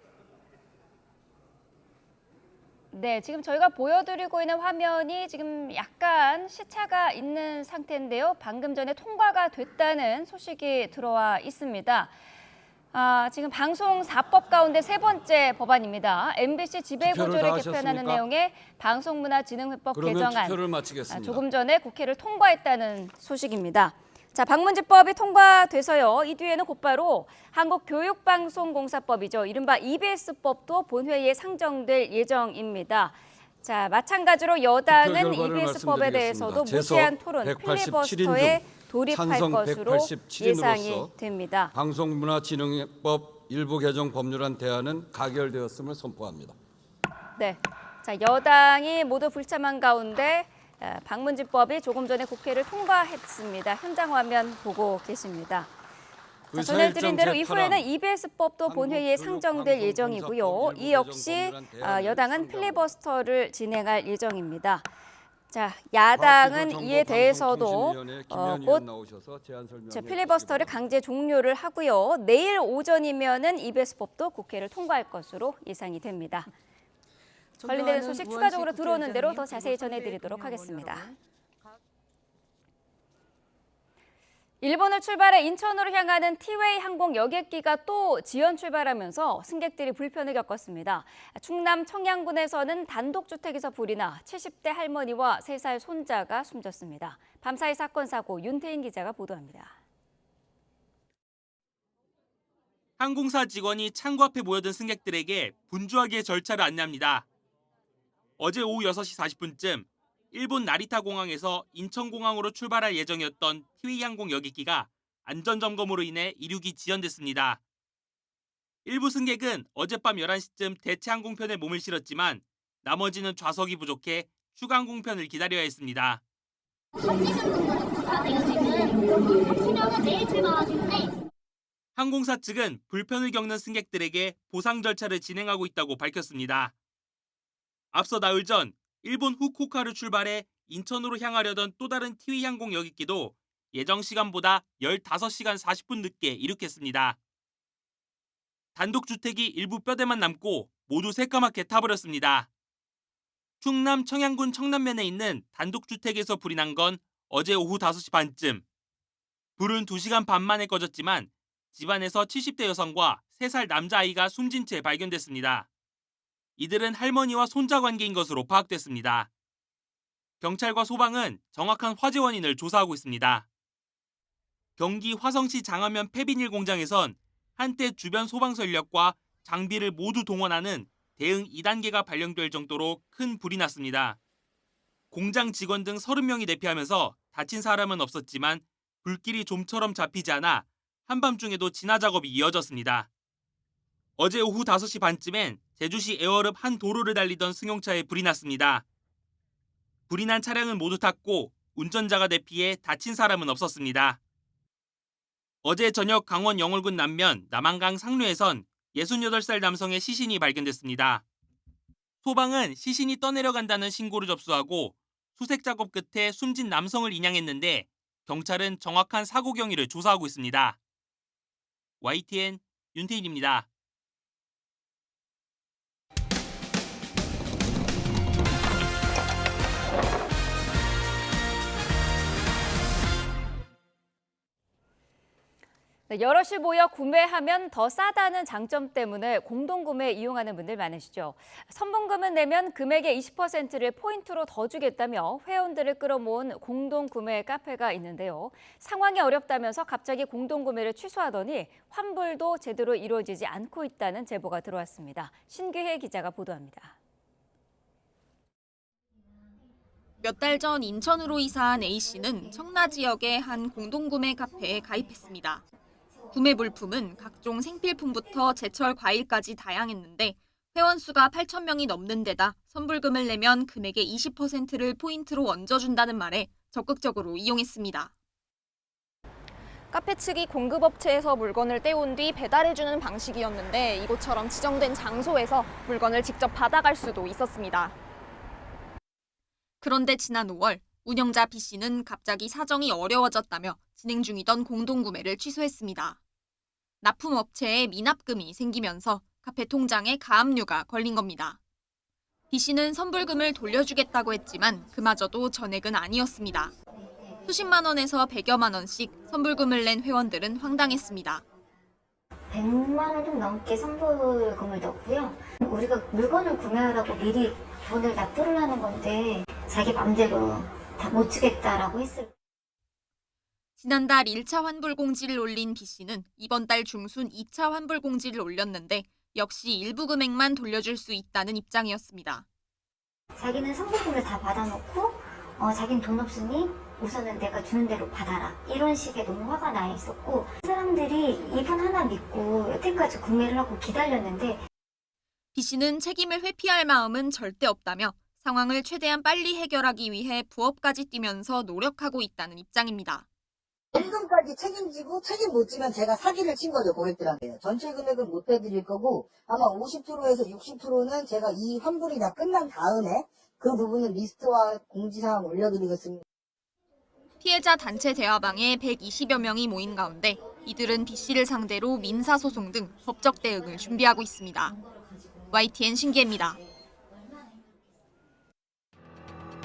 저희가 보여드리고 있는 화면이 지금 약간 시차가 있는 상태인데요. 방금 전에 통과가 됐다는 소식이 들어와 있습니다. 지금 방송사법 가운데 세 번째 법안입니다. MBC 지배구조를 개편하는 내용의 방송문화진흥회법 개정안. 투표를 마치겠습니다. 조금 전에 국회를 통과했다는 소식입니다. 자, 방문지법이 통과돼서요. 이 뒤에는 곧바로 한국교육방송공사법이죠. 이른바 EBS법도 본회의에 상정될 예정입니다. 자, 마찬가지로 여당은 EBS법에 대해서도 무제한 토론, 필리버스터에 돌입할 것으로 예상이 됩니다. 방송문화진흥법 일부 개정 법률안 대안은 가결되었음을 선포합니다. 네, 자, 여당이 모두 불참한 가운데 방문지법이 조금 전에 국회를 통과했습니다. 현장 화면 보고 계십니다. 자, 전해드린 대로 이후에는 EBS법도 본회의에 상정될 예정이고요. 이 역시 여당은 필리버스터를 진행할 예정입니다. 자, 야당은 이에 대해서도 곧 필리버스터를 강제 종료를 하고요. 내일 오전이면은 EBS법도 국회를 통과할 것으로 예상이 됩니다. 관련된 소식 추가적으로 들어오는 대로 더 자세히 전해드리도록 하겠습니다. 일본을 출발해 인천으로 향하는 티웨이 항공 여객기가 또 지연 출발하면서 승객들이 불편을 겪었습니다. 충남 청양군에서는 단독주택에서 불이 나 70대 할머니와 3살 손자가 숨졌습니다. 밤사이 사건 사고 윤태인 기자가 보도합니다. 항공사 직원이 창구 앞에 모여든 승객들에게 분주하게 절차를 안내합니다. 어제 오후 6시 40분쯤 일본 나리타 공항에서 인천공항으로 출발할 예정이었던 티웨이 항공 여객기가 안전점검으로 인해 이륙이 지연됐습니다. 일부 승객은 어젯밤 11시쯤 대체 항공편에 몸을 실었지만 나머지는 좌석이 부족해 추가 항공편을 기다려야 했습니다. 항공사 측은 불편을 겪는 승객들에게 보상 절차를 진행하고 있다고 밝혔습니다. 앞서 나흘 전 일본 후쿠오카를 출발해 인천으로 향하려던 또 다른 티웨이 항공 여객기도 예정 시간보다 15시간 40분 늦게 이륙했습니다. 단독주택이 일부 뼈대만 남고 모두 새까맣게 타버렸습니다. 충남 청양군 청남면에 있는 단독주택에서 불이 난 건 어제 오후 5시 반쯤. 불은 2시간 반 만에 꺼졌지만 집안에서 70대 여성과 3살 남자아이가 숨진 채 발견됐습니다. 이들은 할머니와 손자 관계인 것으로 파악됐습니다. 경찰과 소방은 정확한 화재 원인을 조사하고 있습니다. 경기 화성시 장안면 폐비닐 공장에선 한때 주변 소방서 인력과 장비를 모두 동원하는 대응 2단계가 발령될 정도로 큰 불이 났습니다. 공장 직원 등 30명이 대피하면서 다친 사람은 없었지만 불길이 좀처럼 잡히지 않아 한밤중에도 진화 작업이 이어졌습니다. 어제 오후 5시 반쯤엔 제주시 애월읍 한 도로를 달리던 승용차에 불이 났습니다. 불이 난 차량은 모두 탔고 운전자가 대피해 다친 사람은 없었습니다. 어제 저녁 강원 영월군 남면 남한강 상류에선 68살 남성의 시신이 발견됐습니다. 소방은 시신이 떠내려간다는 신고를 접수하고 수색 작업 끝에 숨진 남성을 인양했는데 경찰은 정확한 사고 경위를 조사하고 있습니다. YTN 윤태일입니다. 여럿이 모여 구매하면 더 싸다는 장점 때문에 공동구매 이용하는 분들 많으시죠. 선분금은 내면 금액의 20%를 포인트로 더 주겠다며 회원들을 끌어모은 공동구매 카페가 있는데요. 상황이 어렵다면서 갑자기 공동구매를 취소하더니 환불도 제대로 이루어지지 않고 있다는 제보가 들어왔습니다. 신규혜 기자가 보도합니다. 몇 달 전 인천으로 이사한 A씨는 청라 지역의 한 공동구매 카페에 가입했습니다. 구매 물품은 각종 생필품부터 제철 과일까지 다양했는데 회원 수가 8,000명이 넘는 데다 선불금을 내면 금액의 20%를 포인트로 얹어준다는 말에 적극적으로 이용했습니다. 카페 측이 공급업체에서 물건을 떼온 뒤 배달해주는 방식이었는데 이곳처럼 지정된 장소에서 물건을 직접 받아갈 수도 있었습니다. 그런데 지난 5월 운영자 B씨는 갑자기 사정이 어려워졌다며 진행 중이던 공동구매를 취소했습니다. 납품업체에 미납금이 생기면서 카페 통장에 가압류가 걸린 겁니다. B씨는 선불금을 돌려주겠다고 했지만 그마저도 전액은 아니었습니다. 수십만 원에서 100여만 원씩 선불금을 낸 회원들은 황당했습니다. 100만 원 좀 넘게 선불금을 넣고요. 우리가 물건을 구매하라고 미리 돈을 납부를 하는 건데 자기 맘대로 다 못 주겠다라고 했을. 지난달 1차 환불 공지를 올린 B씨는 이번 달 중순 2차 환불 공지를 올렸는데 역시 일부 금액만 돌려줄 수 있다는 입장이었습니다. 자기는 선불금을 다 받아놓고 자기는 돈 없으니 우선은 내가 주는 대로 받아라. 이런 식의 너무 화가 나 있었고 사람들이 이분 하나 믿고 여태까지 구매를 하고 기다렸는데 B씨는 책임을 회피할 마음은 절대 없다며 상황을 최대한 빨리 해결하기 위해 부업까지 뛰면서 노력하고 있다는 입장입니다. 임금까지 책임지고 책임 못 지면 제가 사기를 친 거죠, 고객들한테. 전체 금액은 못 해드릴 거고 아마 50%에서 60%는 제가 이 환불이 다 끝난 다음에 그 부분은 리스트와 공지사항 올려드리겠습니다. 피해자 단체 대화방에 120여 명이 모인 가운데 이들은 B씨를 상대로 민사소송 등 법적 대응을 준비하고 있습니다. YTN 신기혜입니다.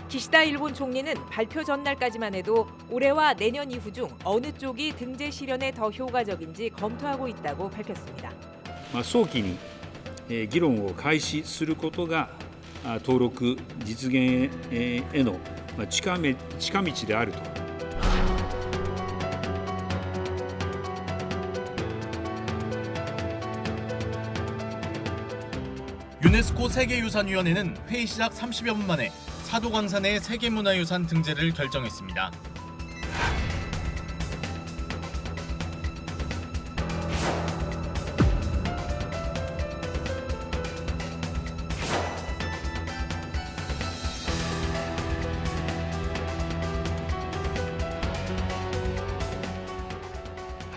기시다 일본 총리는 발표 전날까지만 해도 올해와 내년 이후 중 어느 쪽이 등재 실현에 더 효과적인지 검토하고 있다고 밝혔습니다. 早期に議論を開始することが登録実現への近道であると。 유네스코 세계유산위원회는 회의 시작 30여 분 만에 사도광산의 세계문화유산 등재를 결정했습니다.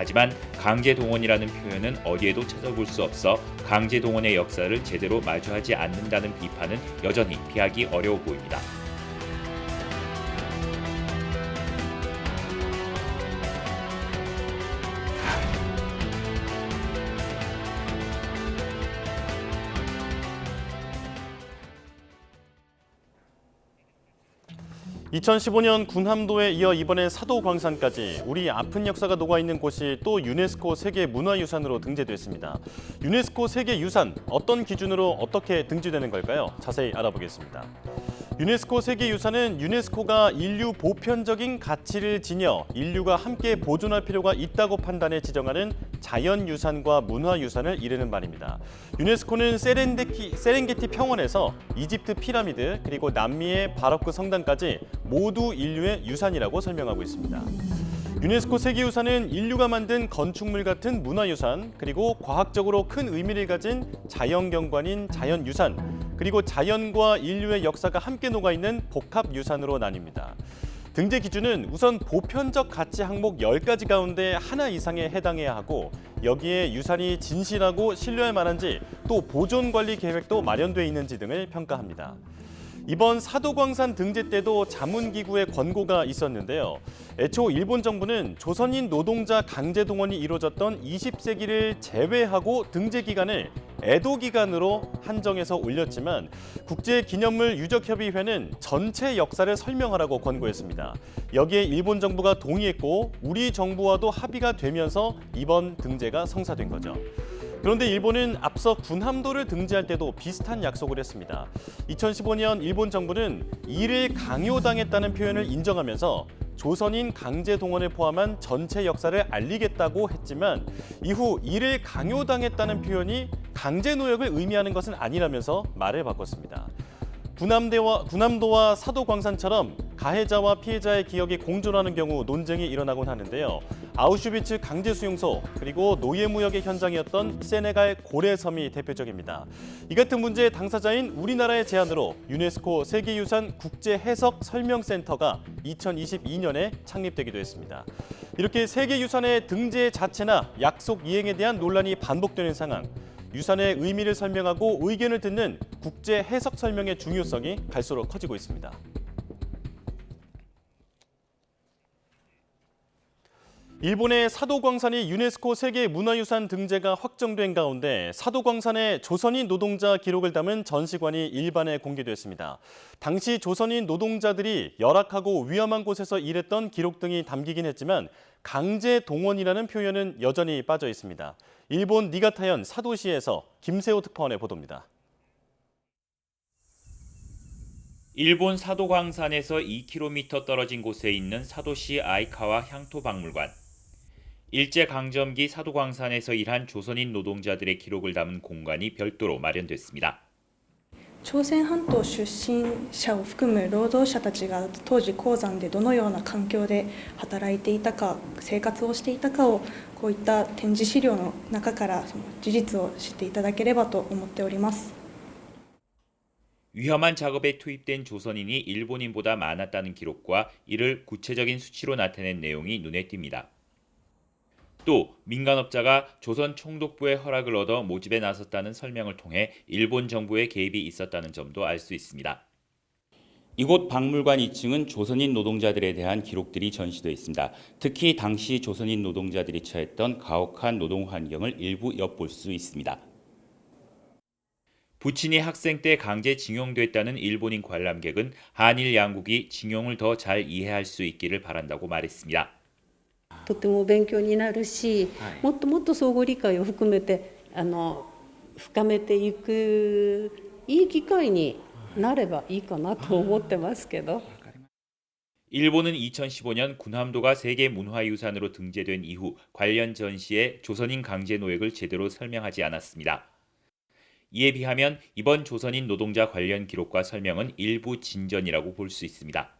하지만 강제동원이라는 표현은 어디에도 찾아볼 수 없어 강제동원의 역사를 제대로 마주하지 않는다는 비판은 여전히 피하기 어려워 보입니다. (2015년) 군함도에 이어 이번엔 사도광산까지 우리 아픈 역사가 녹아있는 곳이 또 유네스코 세계문화유산으로 등재됐습니다. 유네스코 세계유산, 어떤 기준으로 어떻게 등재되는 걸까요? 자세히 알아보겠습니다. 유네스코 세계유산은 유네스코가 인류 보편적인 가치를 지녀 인류가 함께 보존할 필요가 있다고 판단해 지정하는 자연유산과 문화유산을 이르는 말입니다. 유네스코는 세렝게티 평원에서 이집트 피라미드 그리고 남미의 바로크 성당까지 모두 인류의 유산이라고 설명하고 있습니다. 유네스코 세계유산은 인류가 만든 건축물 같은 문화유산, 그리고 과학적으로 큰 의미를 가진 자연경관인 자연유산, 그리고 자연과 인류의 역사가 함께 녹아있는 복합유산으로 나뉩니다. 등재 기준은 우선 보편적 가치 항목 10가지 가운데 하나 이상에 해당해야 하고 여기에 유산이 진실하고 신뢰할 만한지 또 보존 관리 계획도 마련돼 있는지 등을 평가합니다. 이번 사도광산 등재 때도 자문기구의 권고가 있었는데요. 애초 일본 정부는 조선인 노동자 강제 동원이 이루어졌던 20세기를 제외하고 등재 기간을 에도 기간으로 한정해서 올렸지만 국제기념물 유적협의회는 전체 역사를 설명하라고 권고했습니다. 여기에 일본 정부가 동의했고 우리 정부와도 합의가 되면서 이번 등재가 성사된 거죠. 그런데 일본은 앞서 군함도를 등재할 때도 비슷한 약속을 했습니다. 2015년 일본 정부는 이를 강요당했다는 표현을 인정하면서 조선인 강제 동원을 포함한 전체 역사를 알리겠다고 했지만 이후 이를 강요당했다는 표현이 강제 노역을 의미하는 것은 아니라면서 말을 바꿨습니다. 군함도와 사도광산처럼 가해자와 피해자의 기억이 공존하는 경우 논쟁이 일어나곤 하는데요. 아우슈비츠 강제수용소 그리고 노예무역의 현장이었던 세네갈 고래섬이 대표적입니다. 이 같은 문제의 당사자인 우리나라의 제안으로 유네스코 세계유산 국제해석설명센터가 2022년에 창립되기도 했습니다. 이렇게 세계유산의 등재 자체나 약속 이행에 대한 논란이 반복되는 상황. 유산의 의미를 설명하고 의견을 듣는 국제 해석 설명의 중요성이 갈수록 커지고 있습니다. 일본의 사도광산이 유네스코 세계문화유산 등재가 확정된 가운데 사도광산의 조선인 노동자 기록을 담은 전시관이 일반에 공개됐습니다. 당시 조선인 노동자들이 열악하고 위험한 곳에서 일했던 기록 등이 담기긴 했지만 강제 동원이라는 표현은 여전히 빠져 있습니다. 일본 니가타현 사도시에서 김세호 특파원의 보도입니다. 일본 사도광산에서 2km 떨어진 곳에 있는 사도시 아이카와 향토 박물관. 일제강점기 사도광산에서 일한 조선인 노동자들의 기록을 담은 공간이 별도로 마련됐습니다. 朝鮮半島出身者を含む労働者たちが当時鉱山でどのような環境で働いていたか生活をしていたかをこういった展示資料の中からその事実を知っていただければと思っております。 위험한 작업에 투입된 조선인이 일본인보다 많았다는 기록과 이를 구체적인 수치로 나타낸 내용이 눈에 띕니다. 또 민간업자가 조선 총독부의 허락을 얻어 모집에 나섰다는 설명을 통해 일본 정부의 개입이 있었다는 점도 알 수 있습니다. 이곳 박물관 2층은 조선인 노동자들에 대한 기록들이 전시되어 있습니다. 특히 당시 조선인 노동자들이 처했던 가혹한 노동 환경을 일부 엿볼 수 있습니다. 부친이 학생 때 강제 징용됐다는 일본인 관람객은 한일 양국이 징용을 더 잘 이해할 수 있기를 바란다고 말했습니다. とても勉強になるし、もっともっと相互理解を含めて深めていくいい機会になればいいかなと思ってますけど。 일본은 2015년 군함도가 세계 문화유산으로 등재된 이후 관련 전시에 조선인 강제 노역을 제대로 설명하지 않았습니다. 이에 비하면 이번 조선인 노동자 관련 기록과 설명은 일부 진전이라고 볼 수 있습니다.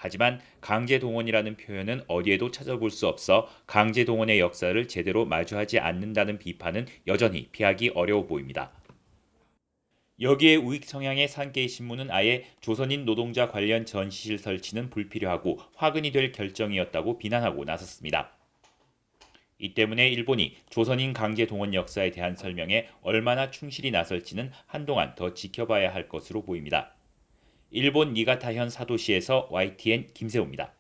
하지만 강제 동원이라는 표현은 어디에도 찾아볼 수 없어 강제 동원의 역사를 제대로 마주하지 않는다는 비판은 여전히 피하기 어려워 보입니다. 여기에 우익 성향의 산케이 신문은 아예 조선인 노동자 관련 전시실 설치는 불필요하고 화근이 될 결정이었다고 비난하고 나섰습니다. 이 때문에 일본이 조선인 강제 동원 역사에 대한 설명에 얼마나 충실히 나설지는 한동안 더 지켜봐야 할 것으로 보입니다. 일본 니가타현 사도시에서 YTN 김세호입니다.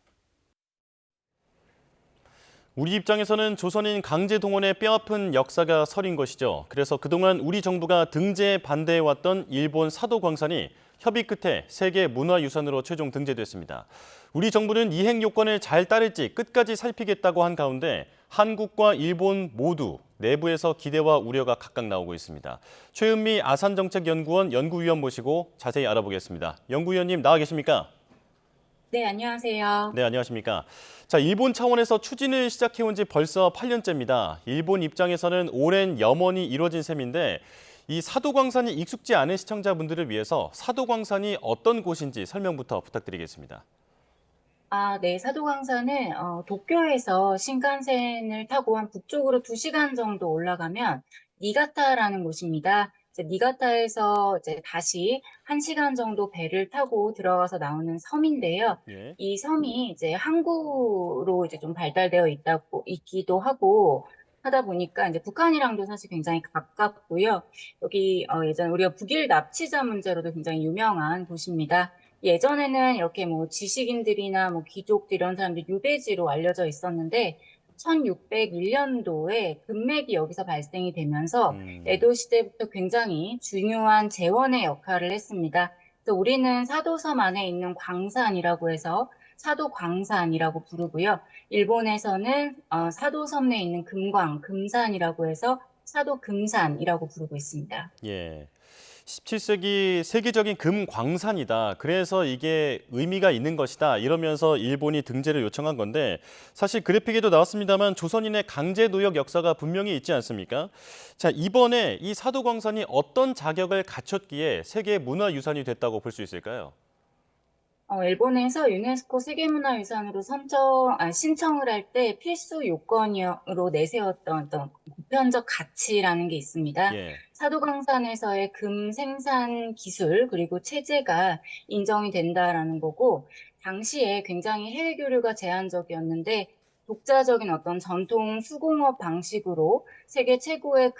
우리 입장에서는 조선인 강제 동원의 뼈아픈 역사가 서린 것이죠. 그래서 그동안 우리 정부가 등재에 반대해왔던 일본 사도광산이 협의 끝에 세계 문화유산으로 최종 등재됐습니다. 우리 정부는 이행 요건을 잘 따를지 끝까지 살피겠다고 한 가운데 한국과 일본 모두 내부에서 기대와 우려가 각각 나오고 있습니다. 최은미 아산정책연구원 연구위원 모시고 자세히 알아보겠습니다. 연구위원님 나와 계십니까? 네, 안녕하세요. 네, 안녕하십니까. 자, 일본 차원에서 추진을 시작해온 지 벌써 8년째입니다. 일본 입장에서는 오랜 염원이 이루어진 셈인데 이 사도광산이 익숙지 않은 시청자분들을 위해서 사도광산이 어떤 곳인지 설명부터 부탁드리겠습니다. 네, 사도광산은 도쿄에서 신칸센을 타고 한 북쪽으로 2시간 정도 올라가면 니가타라는 곳입니다. 이제 니가타에서 이제 다시 1시간 정도 배를 타고 들어가서 나오는 섬인데요. 예. 이 섬이 이제 항구로 이제 좀 발달되어 있기도 하고 하다 보니까 이제 북한이랑도 사실 굉장히 가깝고요. 여기 예전에 우리가 북일 납치자 문제로도 굉장히 유명한 곳입니다. 예전에는 이렇게 뭐 지식인들이나 뭐 귀족들 이런 사람들 유배지로 알려져 있었는데 1601년도에 금맥이 여기서 발생이 되면서 에도 시대부터 굉장히 중요한 재원의 역할을 했습니다. 그래서 우리는 사도섬 안에 있는 광산이라고 해서 사도광산이라고 부르고요. 일본에서는 사도섬 내에 있는 금산이라고 해서 사도금산이라고 부르고 있습니다. 예. 17세기 세계적인 금광산이다. 그래서 이게 의미가 있는 것이다. 이러면서 일본이 등재를 요청한 건데 사실 그래픽에도 나왔습니다만 조선인의 강제 노역 역사가 분명히 있지 않습니까? 자, 이번에 이 사도광산이 어떤 자격을 갖췄기에 세계 문화유산이 됐다고 볼 수 있을까요? 일본에서 유네스코 세계문화유산으로 신청을 할 때 필수 요건으로 내세웠던 어떤 보편적 가치라는 게 있습니다. 예. 사도광산에서의 금 생산 기술 그리고 체제가 인정이 된다라는 거고 당시에 굉장히 해외 교류가 제한적이었는데 독자적인 어떤 전통 수공업 방식으로 세계 최고의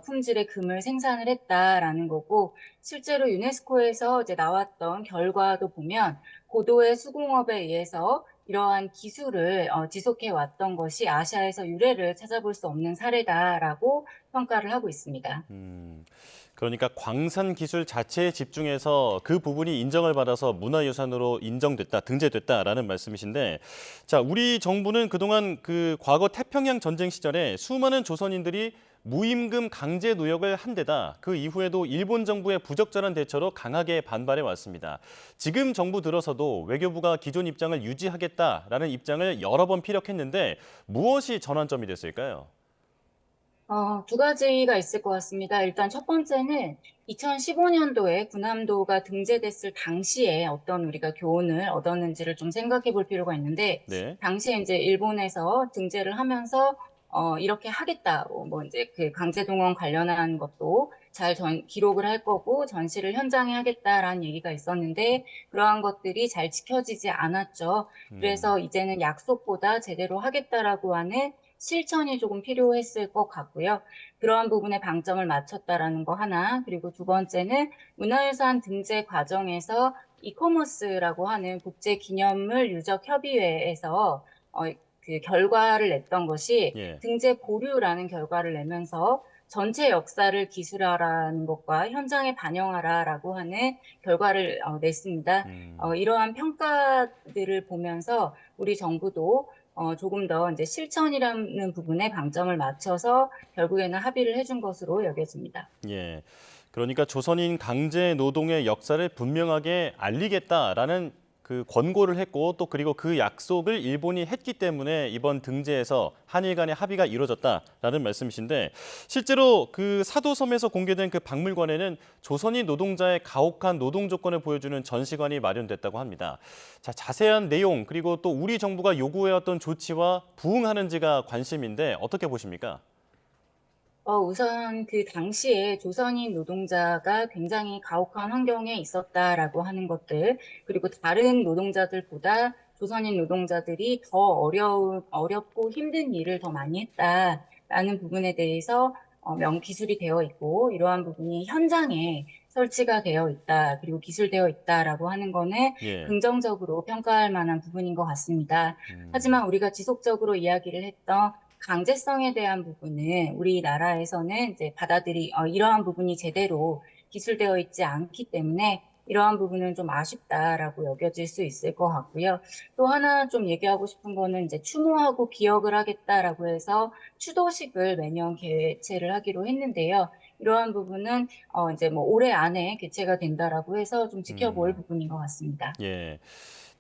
품질의 금을 생산을 했다라는 거고 실제로 유네스코에서 이제 나왔던 결과도 보면 고도의 수공업에 의해서 이러한 기술을 지속해 왔던 것이 아시아에서 유례를 찾아볼 수 없는 사례다라고 평가를 하고 있습니다. 그러니까 광산 기술 자체에 집중해서 그 부분이 인정을 받아서 문화유산으로 인정됐다, 등재됐다라는 말씀이신데, 자, 우리 정부는 그동안 그 과거 태평양 전쟁 시절에 수많은 조선인들이 무임금 강제 노역을 한 데다 그 이후에도 일본 정부의 부적절한 대처로 강하게 반발해 왔습니다. 지금 정부 들어서도 외교부가 기존 입장을 유지하겠다라는 입장을 여러 번 피력했는데 무엇이 전환점이 됐을까요? 두 가지가 있을 것 같습니다. 일단 첫 번째는 2015년도에 군함도가 등재됐을 당시에 어떤 우리가 교훈을 얻었는지를 좀 생각해 볼 필요가 있는데, 네. 당시에 이제 일본에서 등재를 하면서 이렇게 하겠다, 뭐 이제 그 강제동원 관련한 것도 잘 기록을 할 거고 전시를 현장에 하겠다라는 얘기가 있었는데 그러한 것들이 잘 지켜지지 않았죠. 그래서 이제는 약속보다 제대로 하겠다라고 하는 실천이 조금 필요했을 것 같고요. 그러한 부분에 방점을 맞췄다라는 거 하나, 그리고 두 번째는 문화유산 등재 과정에서 이커머스라고 하는 국제기념물 유적협의회에서 그 결과를 냈던 것이 예. 등재 보류라는 결과를 내면서 전체 역사를 기술화라는 것과 현장에 반영하라라고 하는 결과를 냈습니다. 이러한 평가들을 보면서 우리 정부도 조금 더 이제 실천이라는 부분에 방점을 맞춰서 결국에는 합의를 해준 것으로 여겨집니다. 예. 그러니까 조선인 강제 노동의 역사를 분명하게 알리겠다라는 그 권고를 했고 또 그리고 그 약속을 일본이 했기 때문에 이번 등재에서 한일 간의 합의가 이루어졌다라는 말씀이신데 실제로 그 사도섬에서 공개된 그 박물관에는 조선인 노동자의 가혹한 노동 조건을 보여주는 전시관이 마련됐다고 합니다. 자, 자세한 내용 그리고 또 우리 정부가 요구해왔던 조치와 부응하는지가 관심인데 어떻게 보십니까? 우선 그 당시에 조선인 노동자가 굉장히 가혹한 환경에 있었다라고 하는 것들, 그리고 다른 노동자들보다 조선인 노동자들이 더 어렵고 힘든 일을 더 많이 했다라는 부분에 대해서 명기술이 되어 있고, 이러한 부분이 현장에 설치가 되어 있다, 그리고 기술되어 있다라고 하는 거는 예. 긍정적으로 평가할 만한 부분인 것 같습니다. 하지만 우리가 지속적으로 이야기를 했던 강제성에 대한 부분은 우리나라에서는 이제 이러한 부분이 제대로 기술되어 있지 않기 때문에 이러한 부분은 좀 아쉽다라고 여겨질 수 있을 것 같고요. 또 하나 좀 얘기하고 싶은 거는 이제 추모하고 기억을 하겠다라고 해서 추도식을 매년 개최를 하기로 했는데요. 이러한 부분은 이제 뭐 올해 안에 개최가 된다라고 해서 좀 지켜볼 부분인 것 같습니다. 예.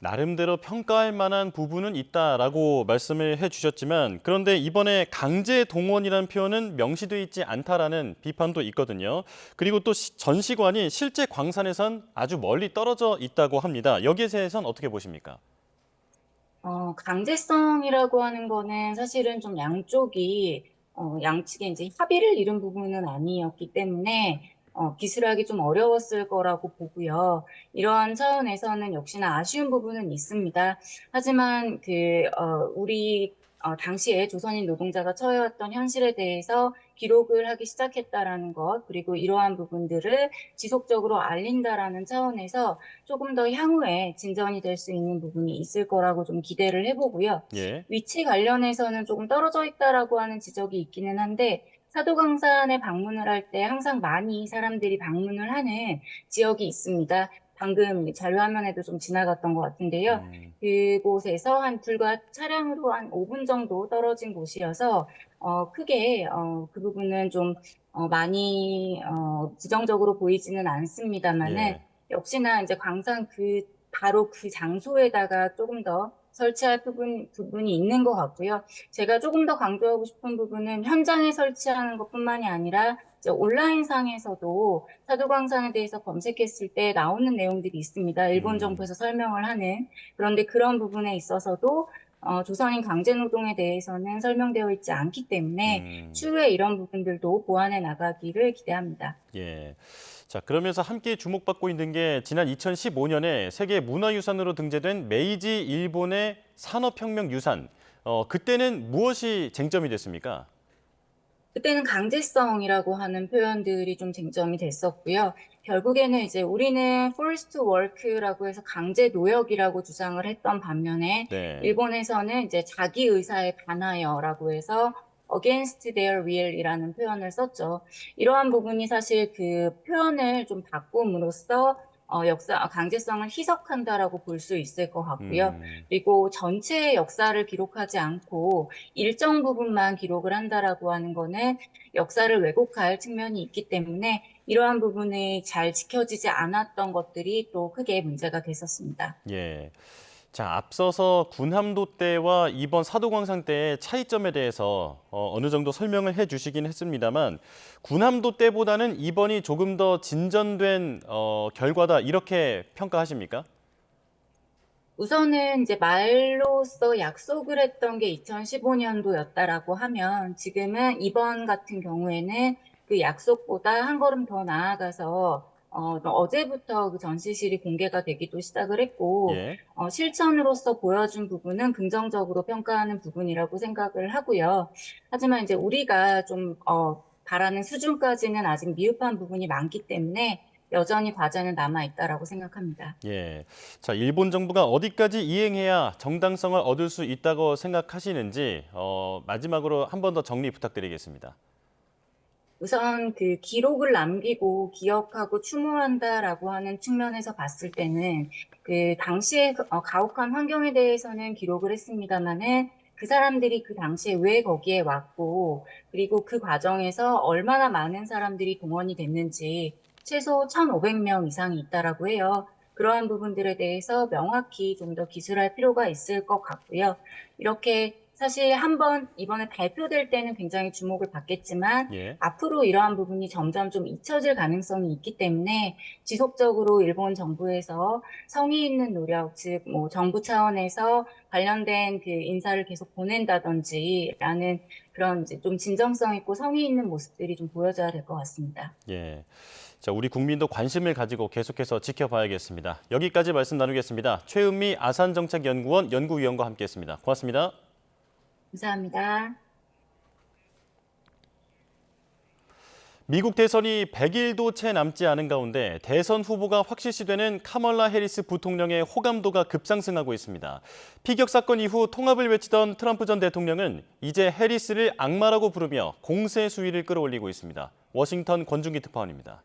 나름대로 평가할 만한 부분은 있다라고 말씀을 해주셨지만 그런데 이번에 강제 동원이라는 표현은 명시되어 있지 않다라는 비판도 있거든요. 그리고 또 전시관이 실제 광산에선 아주 멀리 떨어져 있다고 합니다. 여기에 대해서는 어떻게 보십니까? 강제성이라고 하는 거는 사실은 좀 양측에 이제 합의를 이룬 부분은 아니었기 때문에 기술하기 좀 어려웠을 거라고 보고요. 이러한 차원에서는 역시나 아쉬운 부분은 있습니다. 하지만 우리 당시에 조선인 노동자가 처해왔던 현실에 대해서 기록을 하기 시작했다라는 것, 그리고 이러한 부분들을 지속적으로 알린다라는 차원에서 조금 더 향후에 진전이 될 수 있는 부분이 있을 거라고 좀 기대를 해보고요. 예. 위치 관련해서는 조금 떨어져 있다라고 하는 지적이 있기는 한데 사도광산에 방문을 할 때 항상 많이 사람들이 방문을 하는 지역이 있습니다. 방금 자료화면에도 좀 지나갔던 것 같은데요. 그곳에서 불과 차량으로 한 5분 정도 떨어진 곳이어서 크게 그 부분은 좀 많이 부정적으로 보이지는 않습니다만은 예. 역시나 이제 광산 바로 그 장소에다가 조금 더 설치할 부분이 있는 것 같고요. 제가 조금 더 강조하고 싶은 부분은 현장에 설치하는 것뿐만이 아니라 이제 온라인상에서도 사도광산에 대해서 검색했을 때 나오는 내용들이 있습니다. 일본 정부에서 설명을 하는. 그런데 그런 부분에 있어서도 조선인 강제노동에 대해서는 설명되어 있지 않기 때문에 추후에 이런 부분들도 보완해 나가기를 기대합니다. 예. 자, 그러면서 함께 주목받고 있는 게 지난 2015년에 세계 문화유산으로 등재된 메이지 일본의 산업혁명 유산. 그때는 무엇이 쟁점이 됐습니까? 그때는 강제성이라고 하는 표현들이 좀 쟁점이 됐었고요. 결국에는 이제 우리는 forced work라고 해서 강제 노역이라고 주장을 했던 반면에 네. 일본에서는 이제 자기 의사에 반하여라고 해서 against their will이라는 표현을 썼죠. 이러한 부분이 사실 그 표현을 좀 바꿈으로써 강제성을 희석한다라고 볼 수 있을 것 같고요. 그리고 전체 역사를 기록하지 않고 일정 부분만 기록을 한다라고 하는 거는 역사를 왜곡할 측면이 있기 때문에 이러한 부분이 잘 지켜지지 않았던 것들이 또 크게 문제가 됐었습니다. 예. 자, 앞서서 군함도 때와 이번 사도광산 때의 차이점에 대해서 어느 정도 설명을 해주시긴 했습니다만 군함도 때보다는 이번이 조금 더 진전된 결과다 이렇게 평가하십니까? 우선은 이제 말로써 약속을 했던 게 2015년도였다라고 하면 지금은 이번 같은 경우에는 그 약속보다 한 걸음 더 나아가서 어제부터 그 전시실이 공개가 되기도 시작을 했고 예. 실천으로서 보여준 부분은 긍정적으로 평가하는 부분이라고 생각을 하고요. 하지만 이제 우리가 좀 바라는 수준까지는 아직 미흡한 부분이 많기 때문에 여전히 과제는 남아있다라고 생각합니다. 예. 자, 일본 정부가 어디까지 이행해야 정당성을 얻을 수 있다고 생각하시는지 마지막으로 한 번 더 정리 부탁드리겠습니다. 우선 그 기록을 남기고 기억하고 추모한다라고 하는 측면에서 봤을 때는 그 당시에 가혹한 환경에 대해서는 기록을 했습니다만은 그 사람들이 그 당시에 왜 거기에 왔고 그리고 그 과정에서 얼마나 많은 사람들이 동원이 됐는지 최소 1,500명 이상이 있다라고 해요. 그러한 부분들에 대해서 명확히 좀 더 기술할 필요가 있을 것 같고요. 이렇게 사실 한번 이번에 발표될 때는 굉장히 주목을 받겠지만 예. 앞으로 이러한 부분이 점점 좀 잊혀질 가능성이 있기 때문에 지속적으로 일본 정부에서 성의 있는 노력, 즉 뭐 정부 차원에서 관련된 그 인사를 계속 보낸다든지라는 그런 이제 좀 진정성 있고 성의 있는 모습들이 좀 보여져야 될 것 같습니다. 예. 자, 우리 국민도 관심을 가지고 계속해서 지켜봐야겠습니다. 여기까지 말씀 나누겠습니다. 최은미 아산정책연구원 연구위원과 함께했습니다. 고맙습니다. 감사합니다. 미국 대선이 100일도 채 남지 않은 가운데 대선 후보가 확실시되는 카멀라 해리스 부통령의 호감도가 급상승하고 있습니다. 피격 사건 이후 통합을 외치던 트럼프 전 대통령은 이제 해리스를 악마라고 부르며 공세 수위를 끌어올리고 있습니다. 워싱턴 권중기 특파원입니다.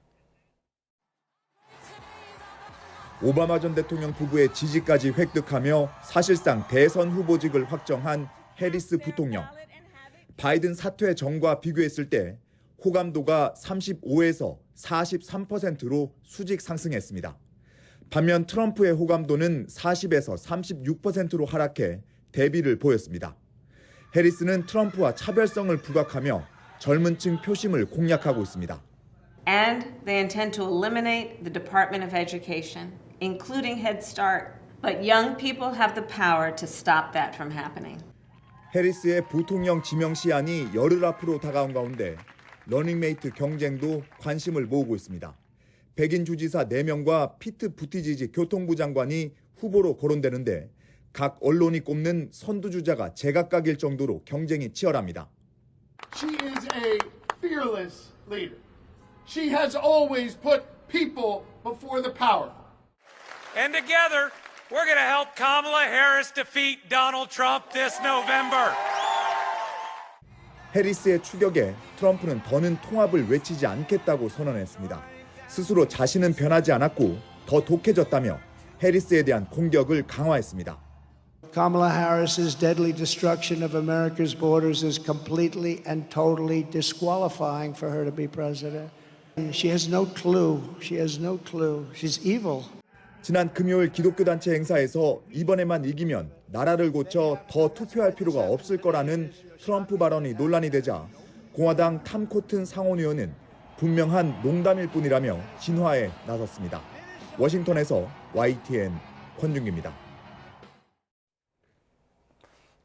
오바마 전 대통령 부부의 지지까지 획득하며 사실상 대선 후보직을 확정한 해리스 부통령. 바이든 사퇴 전과 비교했을 때 호감도가 35에서 43%로 수직 상승했습니다. 반면 트럼프의 호감도는 40에서 36%로 하락해 대비를 보였습니다. 해리스는 트럼프와 차별성을 부각하며 젊은 층 표심을 공략하고 있습니다. And they intend to eliminate the Department of Education, including Head Start. But young people have the power to stop that from happening. 해리스의 부통령 지명 시한이 열흘 앞으로 다가온 가운데 러닝메이트 경쟁도 관심을 모으고 있습니다. 백인 주지사 4명과 피트 부티지지 교통부 장관이 후보로 거론되는데 각 언론이 꼽는 선두주자가 제각각일 정도로 경쟁이 치열합니다. She is a fearless leader. She has always put people before the powerful. And together, we're going to help Kamala Harris defeat Donald Trump this November. 해리스의 추격에 트럼프는 더는 통합을 외치지 않겠다고 선언했습니다. 스스로 자신은 변하지 않았고 더 독해졌다며 해리스에 대한 공격을 강화했습니다. Kamala Harris's deadly destruction of America's borders is completely and totally disqualifying for her to be president. She has no clue. She has no clue. She's evil. 지난 금요일 기독교 단체 행사에서 이번에만 이기면 나라를 고쳐 더 투표할 필요가 없을 거라는 트럼프 발언이 논란이 되자 공화당 탐 코튼 상원의원은 분명한 농담일 뿐이라며 진화에 나섰습니다. 워싱턴에서 YTN 권준기입니다.